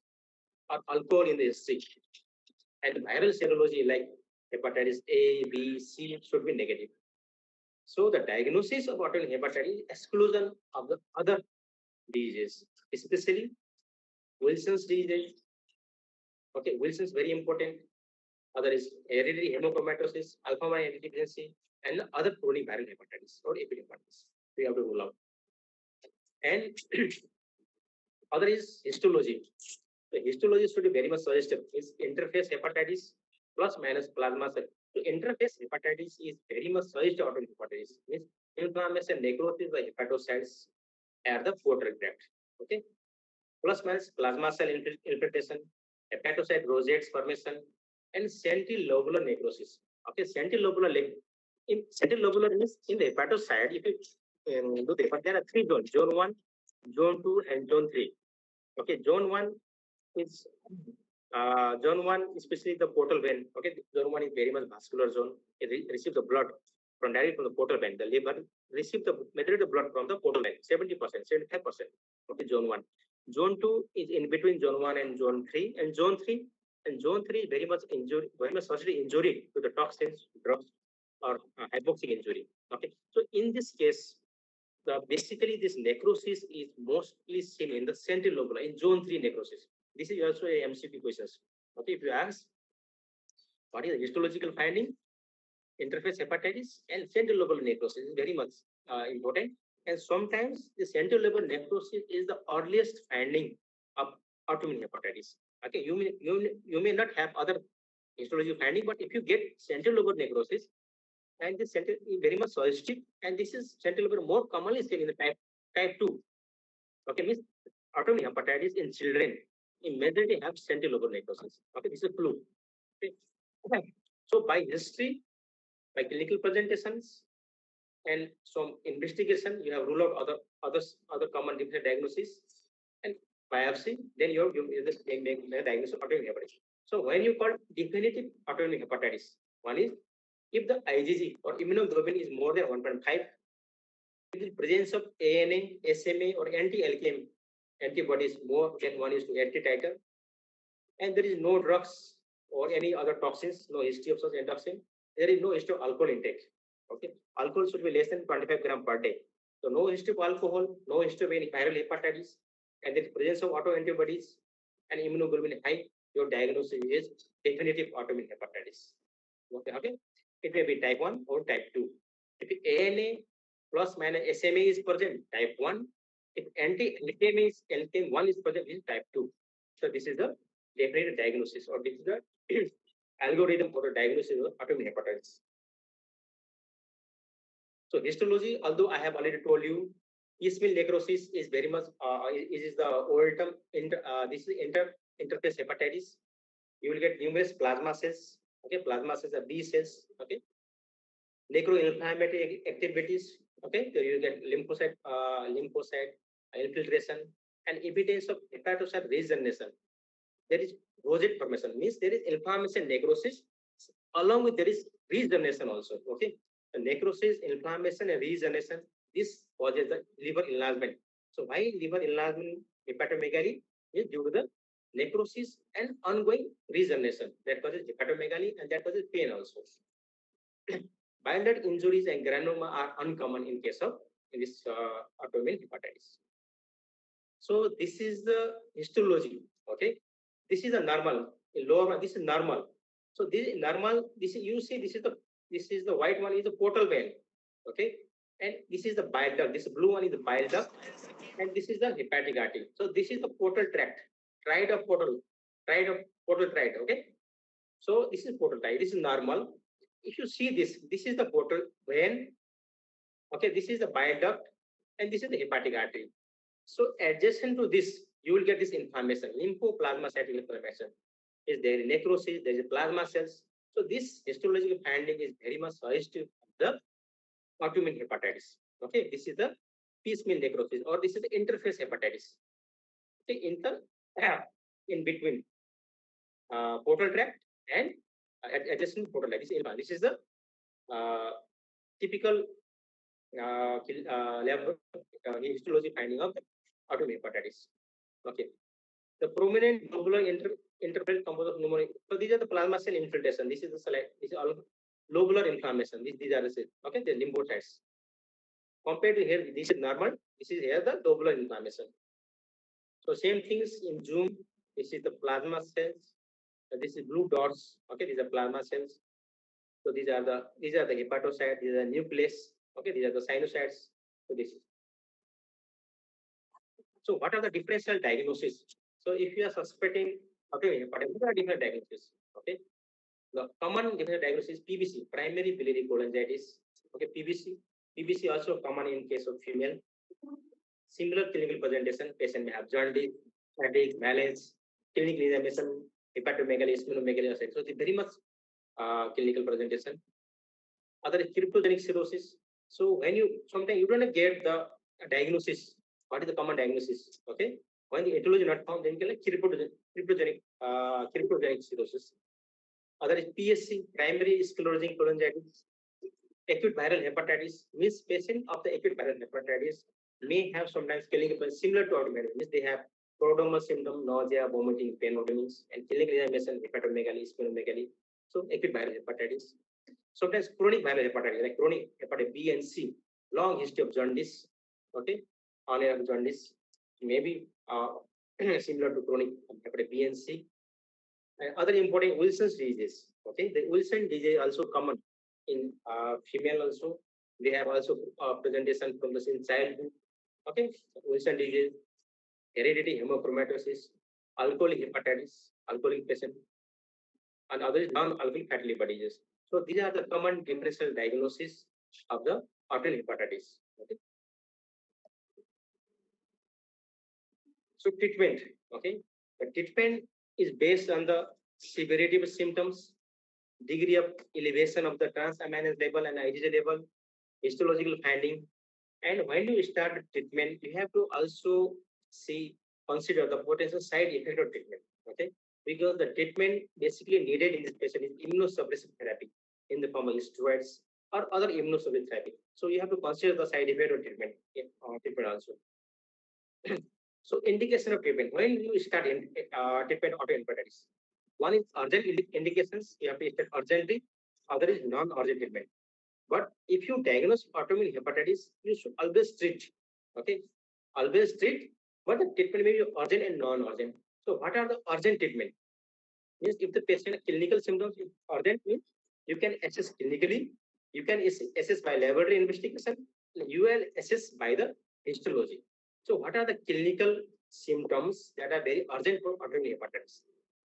or alcohol in the history. And viral serology like hepatitis A, B, C should be negative. So the diagnosis of autoimmune hepatitis is exclusion of the other diseases, especially Wilson's disease. Okay, Wilson's very important. Other is hereditary hemochromatosis, alpha-1 antitrypsin, and the other chronic viral hepatitis or hepatitis. We have to rule out. And other is histology. The histology should be very much suggestive. It's interface hepatitis plus minus plasma cell. So interface hepatitis is very much suggestive of hepatitis. Means inflammation, necrosis by hepatocytes at the portal graft. Okay. Plus minus plasma cell infiltration, hepatocyte rosettes formation, and centilobular necrosis. Okay, centilobular means in the hepatocyte, if you do the there are 3 zones: zone 1, zone 2, and zone 3. Okay, zone 1 is Zone 1, especially the portal vein. Okay, zone 1 is very much vascular zone. It receives the blood from directly from the portal vein. The liver receives the majority of blood from the portal vein, 70%, 75%. Okay, zone 1. Zone 2 is in between zone 1 and zone 3. And zone 3 very much injury, very much surgery injury to the toxins, drugs, or hypoxic injury. Okay, so in this case, basically this necrosis is mostly seen in the central lobula in zone 3 necrosis. This is also a MCQ questions. Okay, if you ask what is the histological finding, interface hepatitis and central lobar necrosis is very much important. And sometimes the central lobar necrosis is the earliest finding of autoimmune hepatitis. Okay, you may not have other histological finding, but if you get central lobar necrosis, and this central is very much suggestive, and this is central lobar more commonly seen in the type 2. Okay, means autoimmune hepatitis in children in majority have central lobar necrosis. Okay, this is a clue. Okay. Okay. So by history, by clinical presentations, and some investigation, you have ruled out other common different diagnosis and biopsy. Then you just make the diagnosis of autoimmune hepatitis. So when you call definitive autoimmune hepatitis, one is if the IgG or immunoglobulin is more than 1.5, if the presence of ANA, SMA, or anti-LKM antibodies more than 1:80 titer, and there is no drugs or any other toxins, no history of such endotoxin, there is no history of alcohol intake. Okay, alcohol should be less than 25 grams per day. So no history of alcohol, no history of any viral hepatitis, and the presence of autoantibodies and immunoglobulin high, your diagnosis is definitive autoimmune hepatitis. Okay, it may be type 1 or type 2. If ANA plus minus SMA is present, type 1. If anti-LKM is LKM1 is present, is type 2. So this is the definite diagnosis, or this is the algorithm for the diagnosis of autoimmune hepatitis. So histology, although I have already told you, piecemeal necrosis is very much is the old term. This is interface hepatitis. You will get numerous plasma cells. Okay, plasma cells are B cells. Okay, necroinflammatory activities. Okay, so you get lymphocyte infiltration and evidence of hepatocyte regeneration. There is rosette formation, means there is inflammation, necrosis, along with there is regeneration also. Okay, the necrosis, inflammation, and regeneration, this causes the liver enlargement. So why liver enlargement, hepatomegaly is due to the necrosis and ongoing regeneration that causes hepatomegaly, and that causes pain also. Bile duct injuries and granuloma are uncommon in case of this autoimmune hepatitis. So this is the histology. Okay, this is a normal. Lower, this is normal. So this is normal. This is, you see, this is the white one is the portal vein. Okay, and this is the bile duct. This blue one is the bile duct, and this is the hepatic artery. So this is the portal tract. Tract of portal tract. Okay, so this is portal tract. This is normal. If you see this, this is the portal vein. Okay, this is the bile duct, and this is the hepatic artery. So adjacent to this, you will get this inflammation, lymphoplasmacytic inflammation. Is there necrosis? There is plasma cells. So this histological finding is very much suggestive of the autoimmune hepatitis. Okay, this is the piecemeal necrosis, or this is the interface hepatitis. Okay, in between portal tract and adjacent portal tract. This is the typical level histology finding of autoimmune hepatitis. Okay, the prominent globular interface composed of pneumonia. So these are the plasma cell infiltration. This is the this is all lobular inflammation. These are the cells. Okay, the lymphocytes. Compared to here, this is normal. This is here the lobular inflammation. So same things in zoom. This is the plasma cells. This is blue dots. Okay, these are plasma cells. So these are the hepatocytes. These are the nucleus. Okay, these are the sinusoids. So this is. So what are the differential diagnoses? So if you are suspecting autoimmune hepatitis, there are different diagnoses. Okay, the common different diagnosis is PBC, primary biliary cholangitis. Okay, PBC also common in case of female. Similar clinical presentation, patient may have jaundice, fatigue, malaise, clinical examination, hepatomegaly, splenomegaly, etc. So it's very much clinical presentation. Other is cryptogenic cirrhosis. So when you sometimes you don't get the diagnosis. What is the common diagnosis? Okay, when the etiology not found, then you get like cryptogenic cirrhosis. Other is PSC, primary sclerosing cholangitis. Acute viral hepatitis means patient of the acute viral hepatitis may have sometimes clinical similar to autoimmune, means they have prodromal symptom, nausea, vomiting, pain, autoimmunes, and clinical examination, hepatomegaly, splenomegaly. So acute viral hepatitis. Sometimes chronic viral hepatitis, like chronic hepatitis B and C, long history of jaundice, okay, on of jaundice, maybe similar to chronic hepatitis B and C. And other important Wilson's disease. Okay, the Wilson disease also common in female also. They have also presentation from the in childhood. Okay, Wilson disease, hereditary hemochromatosis, alcoholic hepatitis, alcoholic patient, and other non-alcoholic fatty liver disease. So these are the common differential diagnosis of the autoimmune hepatitis. Okay. So treatment. Okay, the treatment is based on the severity of symptoms, degree of elevation of the transaminase level and IgG level, histological finding. And when you start the treatment, you have to also consider the potential side effect of treatment. Okay, because the treatment basically needed in this patient is immunosuppressive therapy in the form of steroids or other immunosuppressive therapy. So you have to consider the side effect of treatment also. So indication of treatment. When you start treatment autoinfarctitis, one is urgent indications. You have to start urgently. Other is non-urgent treatment. But if you diagnose autoimmune hepatitis, you should always treat. Okay, always treat. But the treatment may be urgent and non-urgent. So what are the urgent treatment? Means if the patient clinical symptoms is urgent, means you can assess clinically. You can assess by laboratory investigation. You will assess by the histology. So what are the clinical symptoms that are very urgent for autoimmune hepatitis?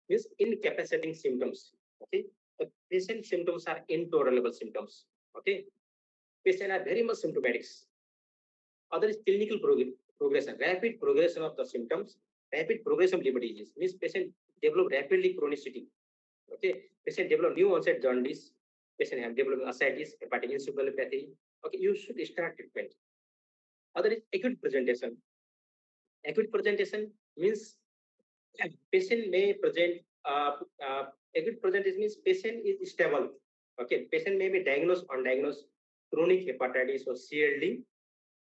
Means incapacitating symptoms. Okay, the patient symptoms are intolerable symptoms. Okay, patient are very much symptomatic. Other is clinical progression, rapid progression of the symptoms, rapid progression of liver disease. Means patient develop rapidly chronicity. Okay, patient develop new onset jaundice. Patient have developed ascites, hepatic encephalopathy. Okay, you should start treatment. Other is acute presentation. Acute presentation means patient may present acute presentation means patient is stable. Okay, patient may be diagnosed undiagnosed chronic hepatitis or CLD.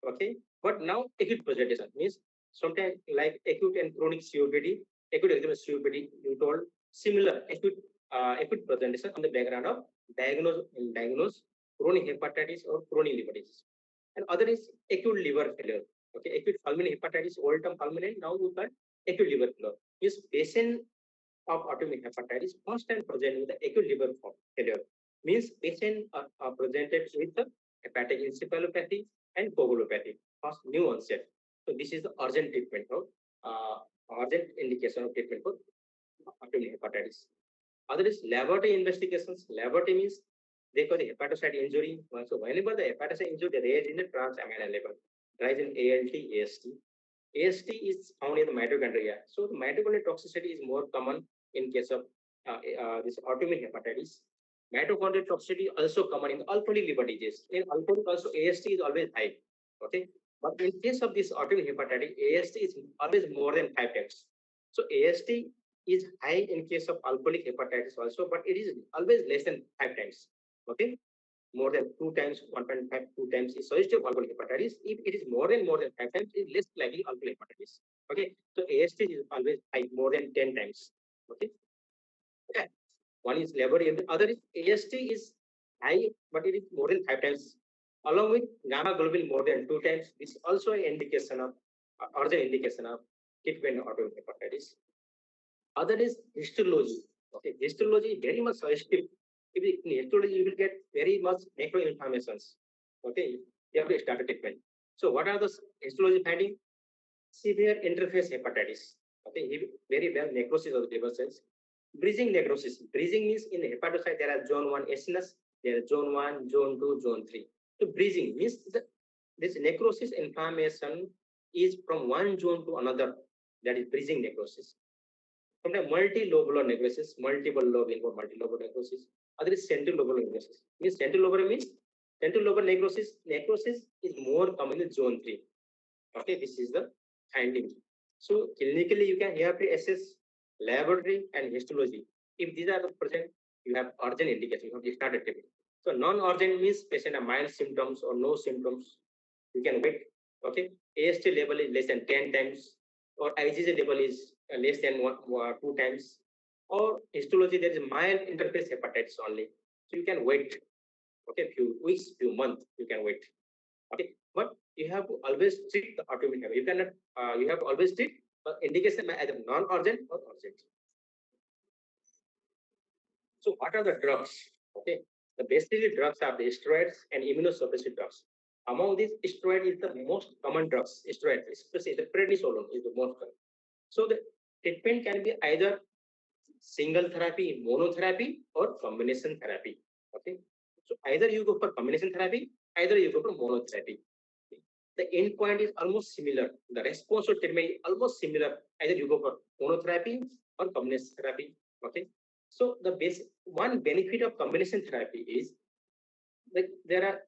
Okay, but now acute presentation means sometimes like acute and chronic COPD, acute examination COPD, you told similar acute presentation on the background of diagnosed chronic hepatitis or chronic liver disease. And other is acute liver failure. Okay, acute fulminant hepatitis, old term fulminant, now we call acute liver failure. Is patient of autoimmune hepatitis first time present with the acute liver failure. Means patient are presented with the hepatic encephalopathy and coagulopathy, first new onset. So this is the urgent treatment of urgent indication of treatment for autoimmune hepatitis. Other is laboratory investigations. Laboratory means they call the hepatocyte injury. So whenever the hepatocyte injury, they raise in the transaminase level, rise in ALT, AST. AST is found in the mitochondria. So the mitochondrial toxicity is more common in case of this autoimmune hepatitis. Mitochondrial toxicity also common in alcoholic liver disease. In alcoholic also AST is always high. Okay, but in case of this autoimmune hepatitis, AST is always more than 5 times. So AST is high in case of alcoholic hepatitis also, but it is always less than 5 times. Okay, more than 2 times, 1.5, 2 times is suggestive of alcoholic hepatitis. If it is more than 5 times, it is less likely alcoholic hepatitis. Okay, so AST is always high, more than 10 times. Okay, okay. One is laboratory, and the other is AST is high, but it is more than 5 times. Along with gamma globin more than 2 times, this is also an indication of urgent indication of treatment of autoimmune hepatitis. Other is histology. Okay, histology is very much suggestive. If in histology, you will get very much macroinflammations. Okay, you have to start a treatment. So, what are the histology finding? Severe interface hepatitis. Okay, very well necrosis of the liver cells. Bridging necrosis. Bridging means in the hepatocyte there are zone 1 SNS, there is zone 1, zone 2, zone 3. So bridging means this necrosis inflammation is from one zone to another. That is bridging necrosis. Sometimes multilobular necrosis, multiple lobe or multilobular necrosis. Other is central lobular necrosis. Means central lobular means central lobular necrosis. Necrosis is more common in zone 3. Okay, this is the finding. So clinically, you have to assess laboratory, and histology. If these are the present, you have urgent indication. You have to start a treatment. So non-urgent means patient have mild symptoms or no symptoms. You can wait. Okay, AST level is less than 10 times, or IgG level is less than 2 times, or histology there is mild interface hepatitis only. So you can wait. Okay, few weeks, few months, you can wait. Okay, but you have to always treat the autoimmune hepatitis. You cannot. You have to always treat indication either non-urgent or urgent. So what are the drugs? Okay, the basically drugs are the steroids and immunosuppressive drugs. Among these, steroid is the most common drugs. Steroid, especially the prednisolone, is the most common. So the treatment can be either single therapy, monotherapy, or combination therapy. Okay, so either you go for combination therapy, either you go for monotherapy. The endpoint is almost similar. The response to treatment is almost similar. Either you go for monotherapy or combination therapy. Okay. So the basic one benefit of combination therapy is that there are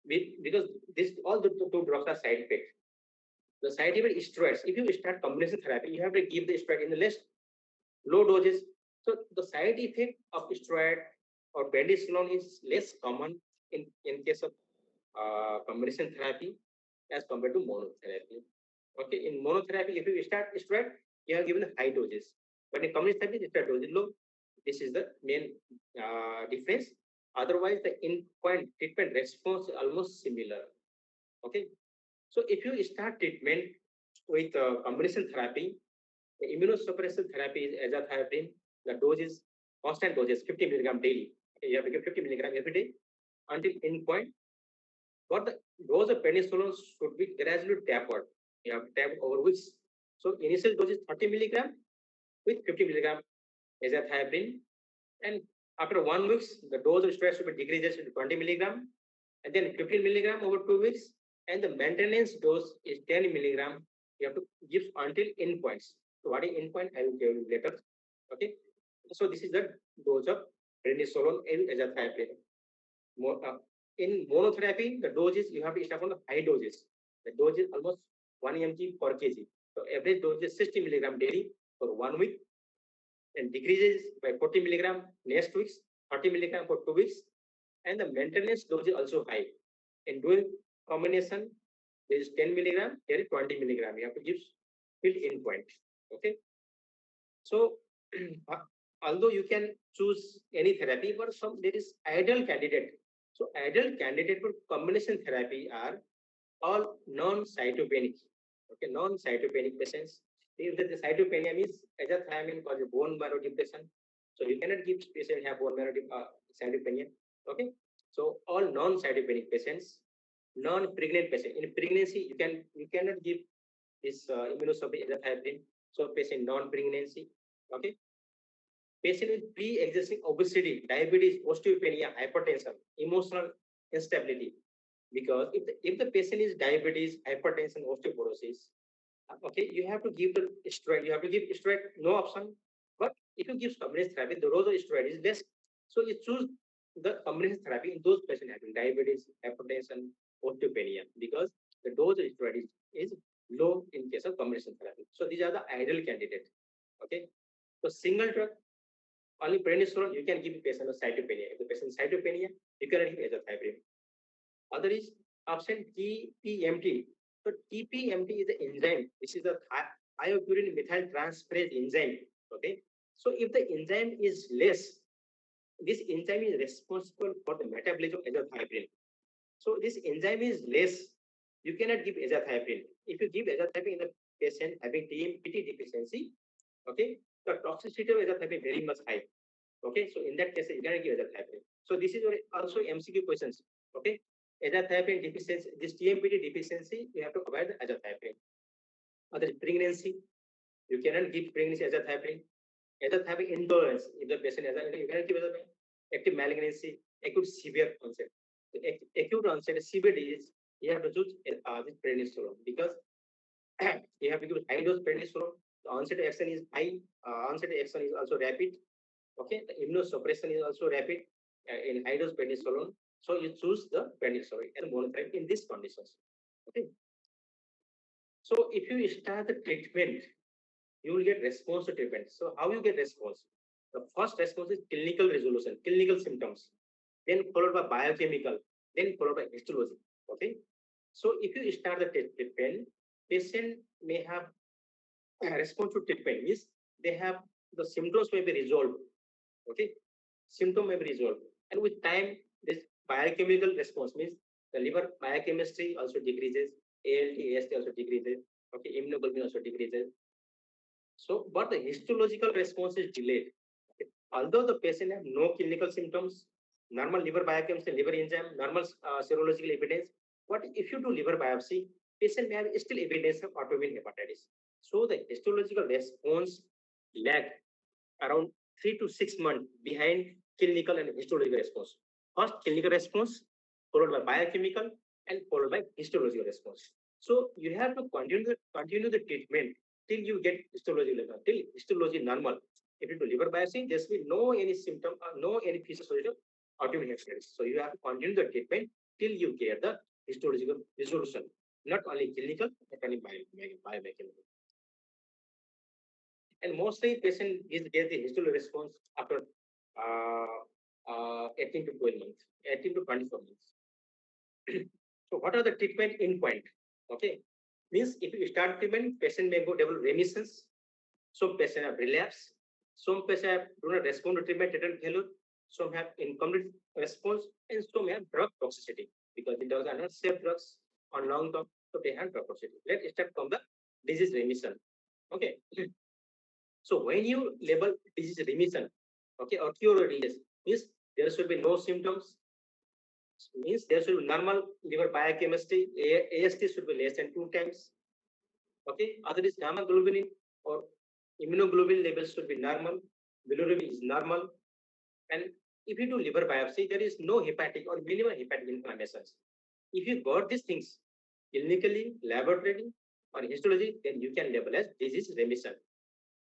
because this all the two drugs are side effects. The side effect is steroids. If you start combination therapy, you have to give the steroid in the less low doses. So the side effect of steroid or prednisolone is less common in case of combination therapy as compared to monotherapy. Okay, in monotherapy, if you start steroid, you are given high doses. But in combination therapy, the dose is low. This is the main difference. Otherwise, the in-point treatment response is almost similar. Okay, so if you start treatment with combination therapy, the immunosuppressive therapy is azathioprine. The dose is constant doses, 50 milligram daily. Okay, you have to give 50 milligram every day until endpoint. But the dose of prednisolone should be gradually tapered. You have to tap over weeks. So initial dose is 30 milligram with 50 milligram azathioprine, and after 1 week, the dose of steroid should be decreased to 20 milligram, and then 15 milligram over 2 weeks, and the maintenance dose is 10 milligram. You have to give until endpoints. So what is endpoint? I will tell you later. Okay. So this is the dose of prednisolone and azathioprine. In monotherapy, the doses you have to start from the high doses. The dose is almost 1 mg per kg. So average dose is 60 milligram daily for 1 week, and decreases by 40 milligram next week, 30 milligram for 2 weeks, and the maintenance dose is also high. In doing combination, there is 10 milligram, there is 20 milligram. You have to give till endpoint. Okay. So although you can choose any therapy, but some there is ideal candidate. So ideal candidate for combination therapy are all non-cytopenic. Okay, non-cytopenic patients. If the cytopenia means azathioprine causes bone marrow depression, so you cannot give patient have bone marrow cytopenia. Okay, so all non-cytopenic patients, non-pregnant patient. In pregnancy, you cannot give this immunosuppressive azathioprine. So patient non-pregnancy. Okay, patient with pre-existing obesity, diabetes, osteopenia, hypertension, emotional instability. Because if the patient is diabetes, hypertension, osteoporosis, okay, you have to give the steroid. You have to give steroid, no option. But if you give combination therapy, the dose of steroid is less. So you choose the combination therapy in those patients having diabetes, hypertension, osteopenia, because the dose of steroid is low in case of combination therapy. So these are the ideal candidates. Okay. So single drug, only prednisolone, you can give the patient of cytopenia. If the patient is cytopenia, you cannot give azathioprine. Other is option TPMT. So TPMT is the enzyme. This is the iopurine methyl transferase enzyme. Okay. So if the enzyme is less, this enzyme is responsible for the metabolism of azathioprine. So this enzyme is less, you cannot give azathioprine. If you give azathioprine in the patient having TMPT deficiency, okay, the toxicity of azathioprine very much high. Okay, so in that case, you cannot give azathioprine. So this is also MCQ questions. Okay, azathioprine deficiency, this TMPT deficiency, you have to avoid the azathioprine. Other pregnancy, you cannot give pregnancy azathioprine. Azathioprine intolerance, if the patient has, you cannot give azathioprine. Active malignancy, acute severe onset. So, acute onset, severe disease, you have to choose this prednisolone because you have to give high dose prednisolone. The onset of action is high, onset of action is also rapid. Okay, the immunosuppression is also rapid in high dose prednisolone. So you choose the prednisolone and monotherapy in these conditions. Okay. So if you start the treatment, you will get response to treatment. So how you get response? The first response is clinical resolution, clinical symptoms, then followed by biochemical, then followed by histology. Okay. So if you start the treatment, patient may have a response to treatment means they have the symptoms may be resolved. Okay, symptom may be resolved, and with time, this biochemical response means the liver biochemistry also decreases, ALT, AST also decreases. Okay, immunoglobulin also decreases. So, but the histological response is delayed. Okay. Although the patient have no clinical symptoms, normal liver biochemistry, liver enzyme, normal serological evidence, but if you do liver biopsy, patient may have still evidence of autoimmune hepatitis. So the histological response lag around 3 to 6 months behind clinical and histological response. First clinical response, followed by biochemical, and followed by histological response. So you have to continue the treatment till you get histology level, till histology normal. If you do liver biopsy, there will be no any symptom, no any physiological autoimmune hepatitis. So you have to continue the treatment till you get the histological resolution, not only clinical, but only biochemical. And mostly patient is get the histological response after 18 to 12 months, 18 to 24 months. So what are the treatment endpoint? Okay, means if you start treatment, patient may go develop remissions. Some patient have relapse. Some patient do not respond to treatment failure. Some have incomplete response, and some have drug toxicity because the drugs are not safe drugs on long term, so they have drug toxicity. Let's start from the disease remission. Okay. So when you label disease remission, okay, or cure or disease, means there should be no symptoms, means there should be normal liver biochemistry, AST should be less than 2 times. Okay, other is gamma globulin or immunoglobulin levels should be normal, bilirubin is normal, and if you do liver biopsy, there is no hepatic or minimal hepatic inflammations. If you got these things clinically, laboratory, or histology, then you can label as disease remission.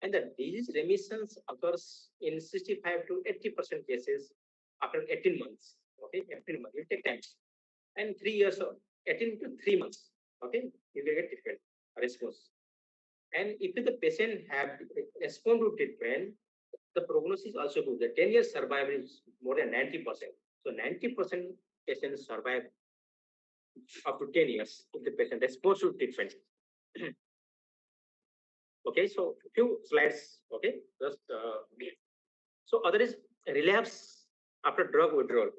And the disease remissions occurs in 65 to 80% cases after 18 months. Okay, 18 months, it takes time. And 3 years or 18 to 3 months. Okay, you will get different response. And if the patient have respond to treatment, the prognosis also good. The 10 years survival is more than 90%. So 90% patients survive up to 10 years if the patient responds to treatment. Okay, so few slides. Okay, just so other is relapse after drug withdrawal.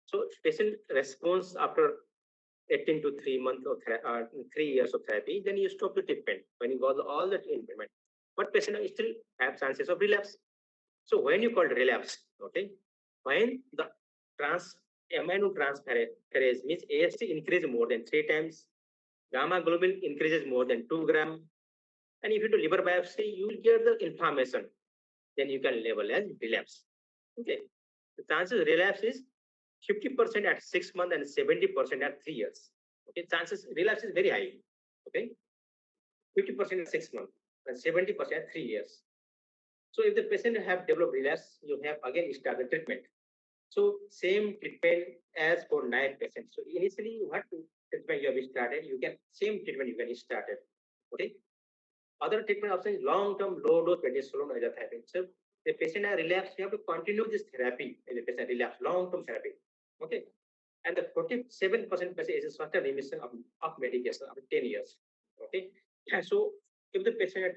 So patient response after 18 to 3 months or 3 years of therapy, then you stop the treatment when you got all the treatment. But patient still have chances of relapse. So when you call relapse, okay, when the aminotransferase means AST increase more than 3 times, gamma globin increases more than 2 gram, and if you do liver biopsy, you will get the inflammation. Then you can label as relapse. Okay, the chances of relapse is 50% at 6 months and 70% at 3 years. Okay, chances relapse is very high. Okay, 50% at 6 months and 70% at 3 years. So if the patient have developed relapse, you have again started treatment. So same treatment as for 9 patients. So initially you have to treatment you have started, you can same treatment you can started. Okay. Other treatment option is long-term low-dose prednisolone therapy. So the patient has relapsed, you have to continue this therapy if the patient relapse, long-term therapy. Okay. And the 47% patient is a certain remission of medication after 10 years. Okay. And so if the patient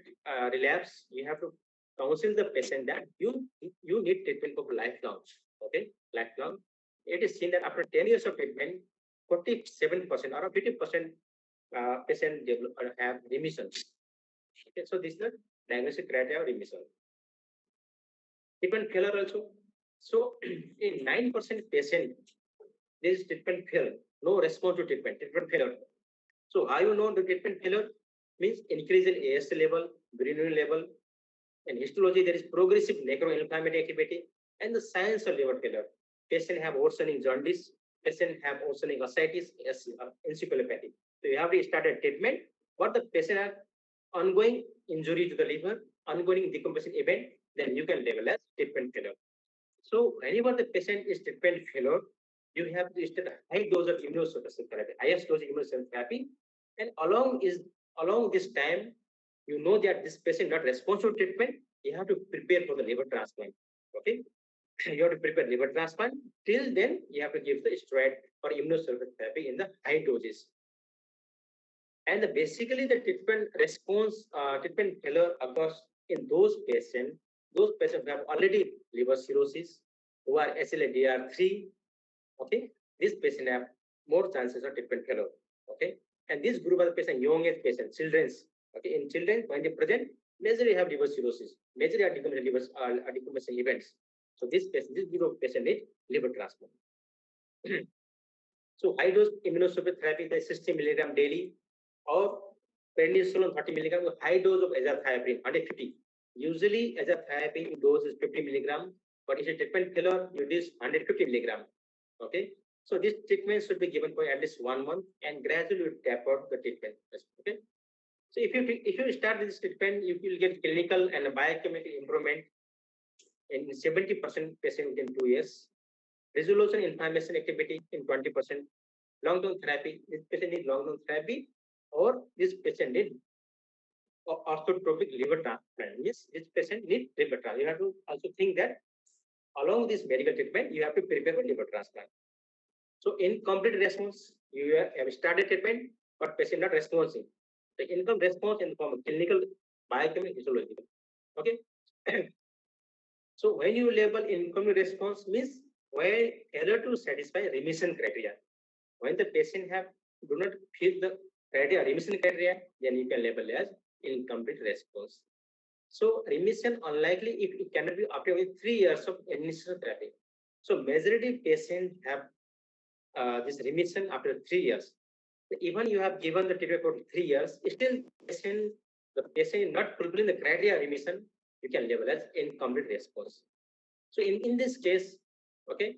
relapse, you have to counsel the patient that you need treatment for lifelong. Okay, lifelong. It is seen that after 10 years of treatment, 47% or 50% patient develop or have remission. Okay, so this is the diagnostic criteria of remission. Treatment failure also. So in 9% patient, there is treatment failure, no response to treatment failure. So how you know the treatment failure means increase in AST level, bilirubin level, and histology there is progressive necroinflammatory activity, and the signs of liver failure. Patient have worsening jaundice, patient have worsening ascites, encephalopathy. So you have to start a treatment, but the patient have ongoing injury to the liver, ongoing decomposition event, then you can label as treatment failure. So whenever the patient is treatment failure, you have to start a high dose of immunosuppressive therapy, highest dose of immunosuppressive therapy, and along this time, you know that this patient not responsive to treatment, you have to prepare for the liver transplant. Okay, you have to prepare liver transplant. Till then, you have to give the steroid or immunosuppressive therapy in the high doses. And basically, the treatment response, treatment failure occurs in those patients who have already liver cirrhosis, who are SLADR3. Okay, this patient have more chances of treatment failure. Okay, and this group of patient, young age patients, children's. Okay, in children when they present, majorly have liver cirrhosis, majorly are decompensating events. So this group of patient need liver transplant. So high dose immunosuppressive therapy, the 60 milligram daily, or prednisolone 30 milligram with high dose of azathioprine 150. Usually azathioprine dose is 50 milligram, but if a treatment failure, you use 150 milligram. Okay, so this treatment should be given for at least 1 month and gradually taper the treatment. Okay, so if you start this treatment, you will get clinical and biochemical improvement in 70% patient within 2 years. Resolution inflammation activity in 20%. Long-term therapy, this patient needs long-term therapy, or this patient needs orthotropic liver transplant. Yes, this patient needs liver transplant. You have to also think that along this medical treatment, you have to prepare for liver transplant. So incomplete response, you have started treatment, but patient not responding. The income response in the form of clinical, biochemical, physiological. Okay. So when you label incomplete response means when failure to satisfy remission criteria. When the patient do not fit the criteria, remission criteria, then you can label as incomplete response. So remission unlikely if it cannot be after 3 years of initial therapy. So majority patients have this remission after 3 years. So even you have given the treatment for 3 years, still the patient not fulfilling the criteria remission, you can label as incomplete response. So in this case, okay,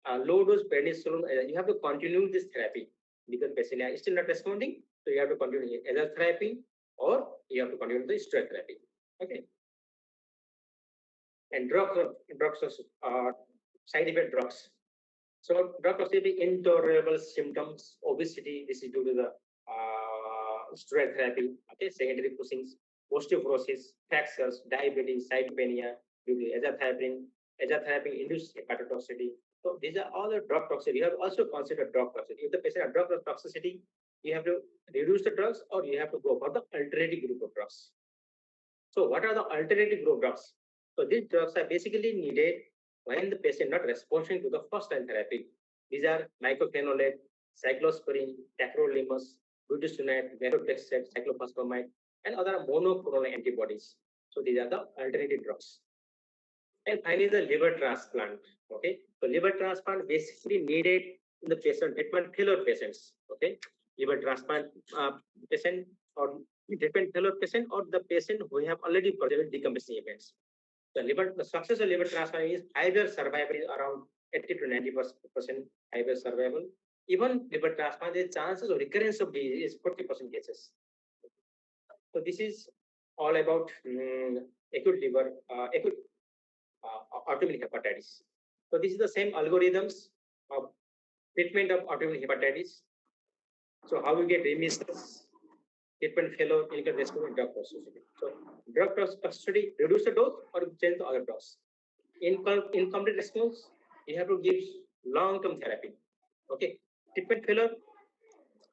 low dose prednisolone, you have to continue this therapy because patient is still not responding. So you have to continue either therapy or you have to continue the steroid therapy. Okay. And drugs are side effect drugs. So drugs will be intolerable symptoms, obesity. This is due to the steroid therapy. Okay, secondary Cushing's, osteoporosis, fractures, diabetes, cytopenia due to azathioprine induced hepatotoxicity. So these are all the drug toxicity. You have also considered drug toxicity. If the patient has drug toxicity, you have to reduce the drugs or you have to go for the alternative group of drugs. So what are the alternative group drugs? So these drugs are basically needed when the patient not responding to the first line therapy. These are mycophenolate, cyclosporine, tacrolimus, budesonide, methotrexate, cyclophosphamide, and other monoclonal antibodies. So these are the alternative drugs. And finally, the liver transplant. Okay, so liver transplant basically needed in the patient treatment failure patients. Okay, liver transplant patient or treatment failure patient or the patient who have already presented decompensating events. The success of liver transplant is 5 year survival is around 80 to 90% 5 year survival. Even liver transplant, the chances of recurrence of disease is 40% cases. So this is all about acute liver, acute autoimmune hepatitis. So this is the same algorithms of treatment of autoimmune hepatitis. So how we get remissions, treatment failure, clinical rescue, and drug toxicity. So drug toxicity, reduce the dose or change the other dose. Incomplete response, you have to give long-term therapy. Okay, treatment failure,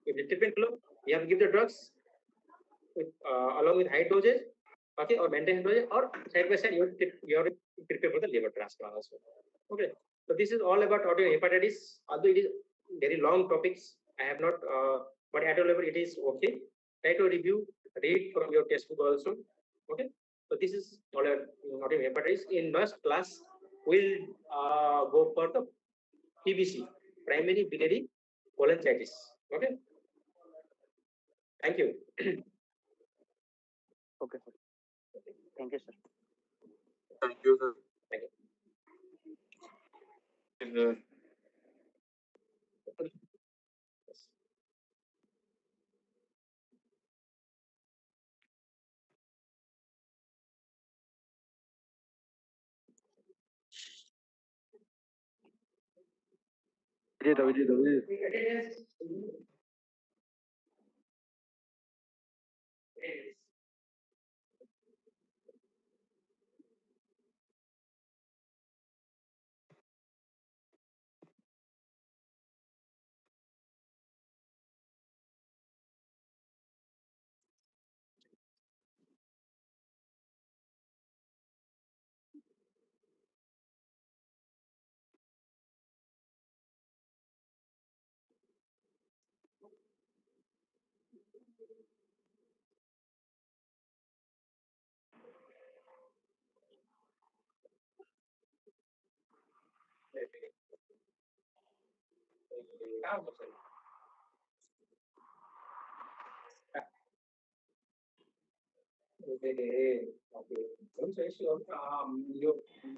if the treatment failure, you have to give the drugs with, along with high dosage, okay, or maintain dosage, or side by side you have to prepare for the liver transplant also. Okay, so this is all about autoimmune hepatitis. Although it is very long topics, I have not, but at a level it is okay. Try to review, read from your textbook also. Okay, so this is all about autoimmune hepatitis. In next class, we'll go for the PBC, primary biliary cholangitis. Okay, thank you. Okay, sir. Thank you, sir. Thank you, sir. Thank you. Okay. Okay.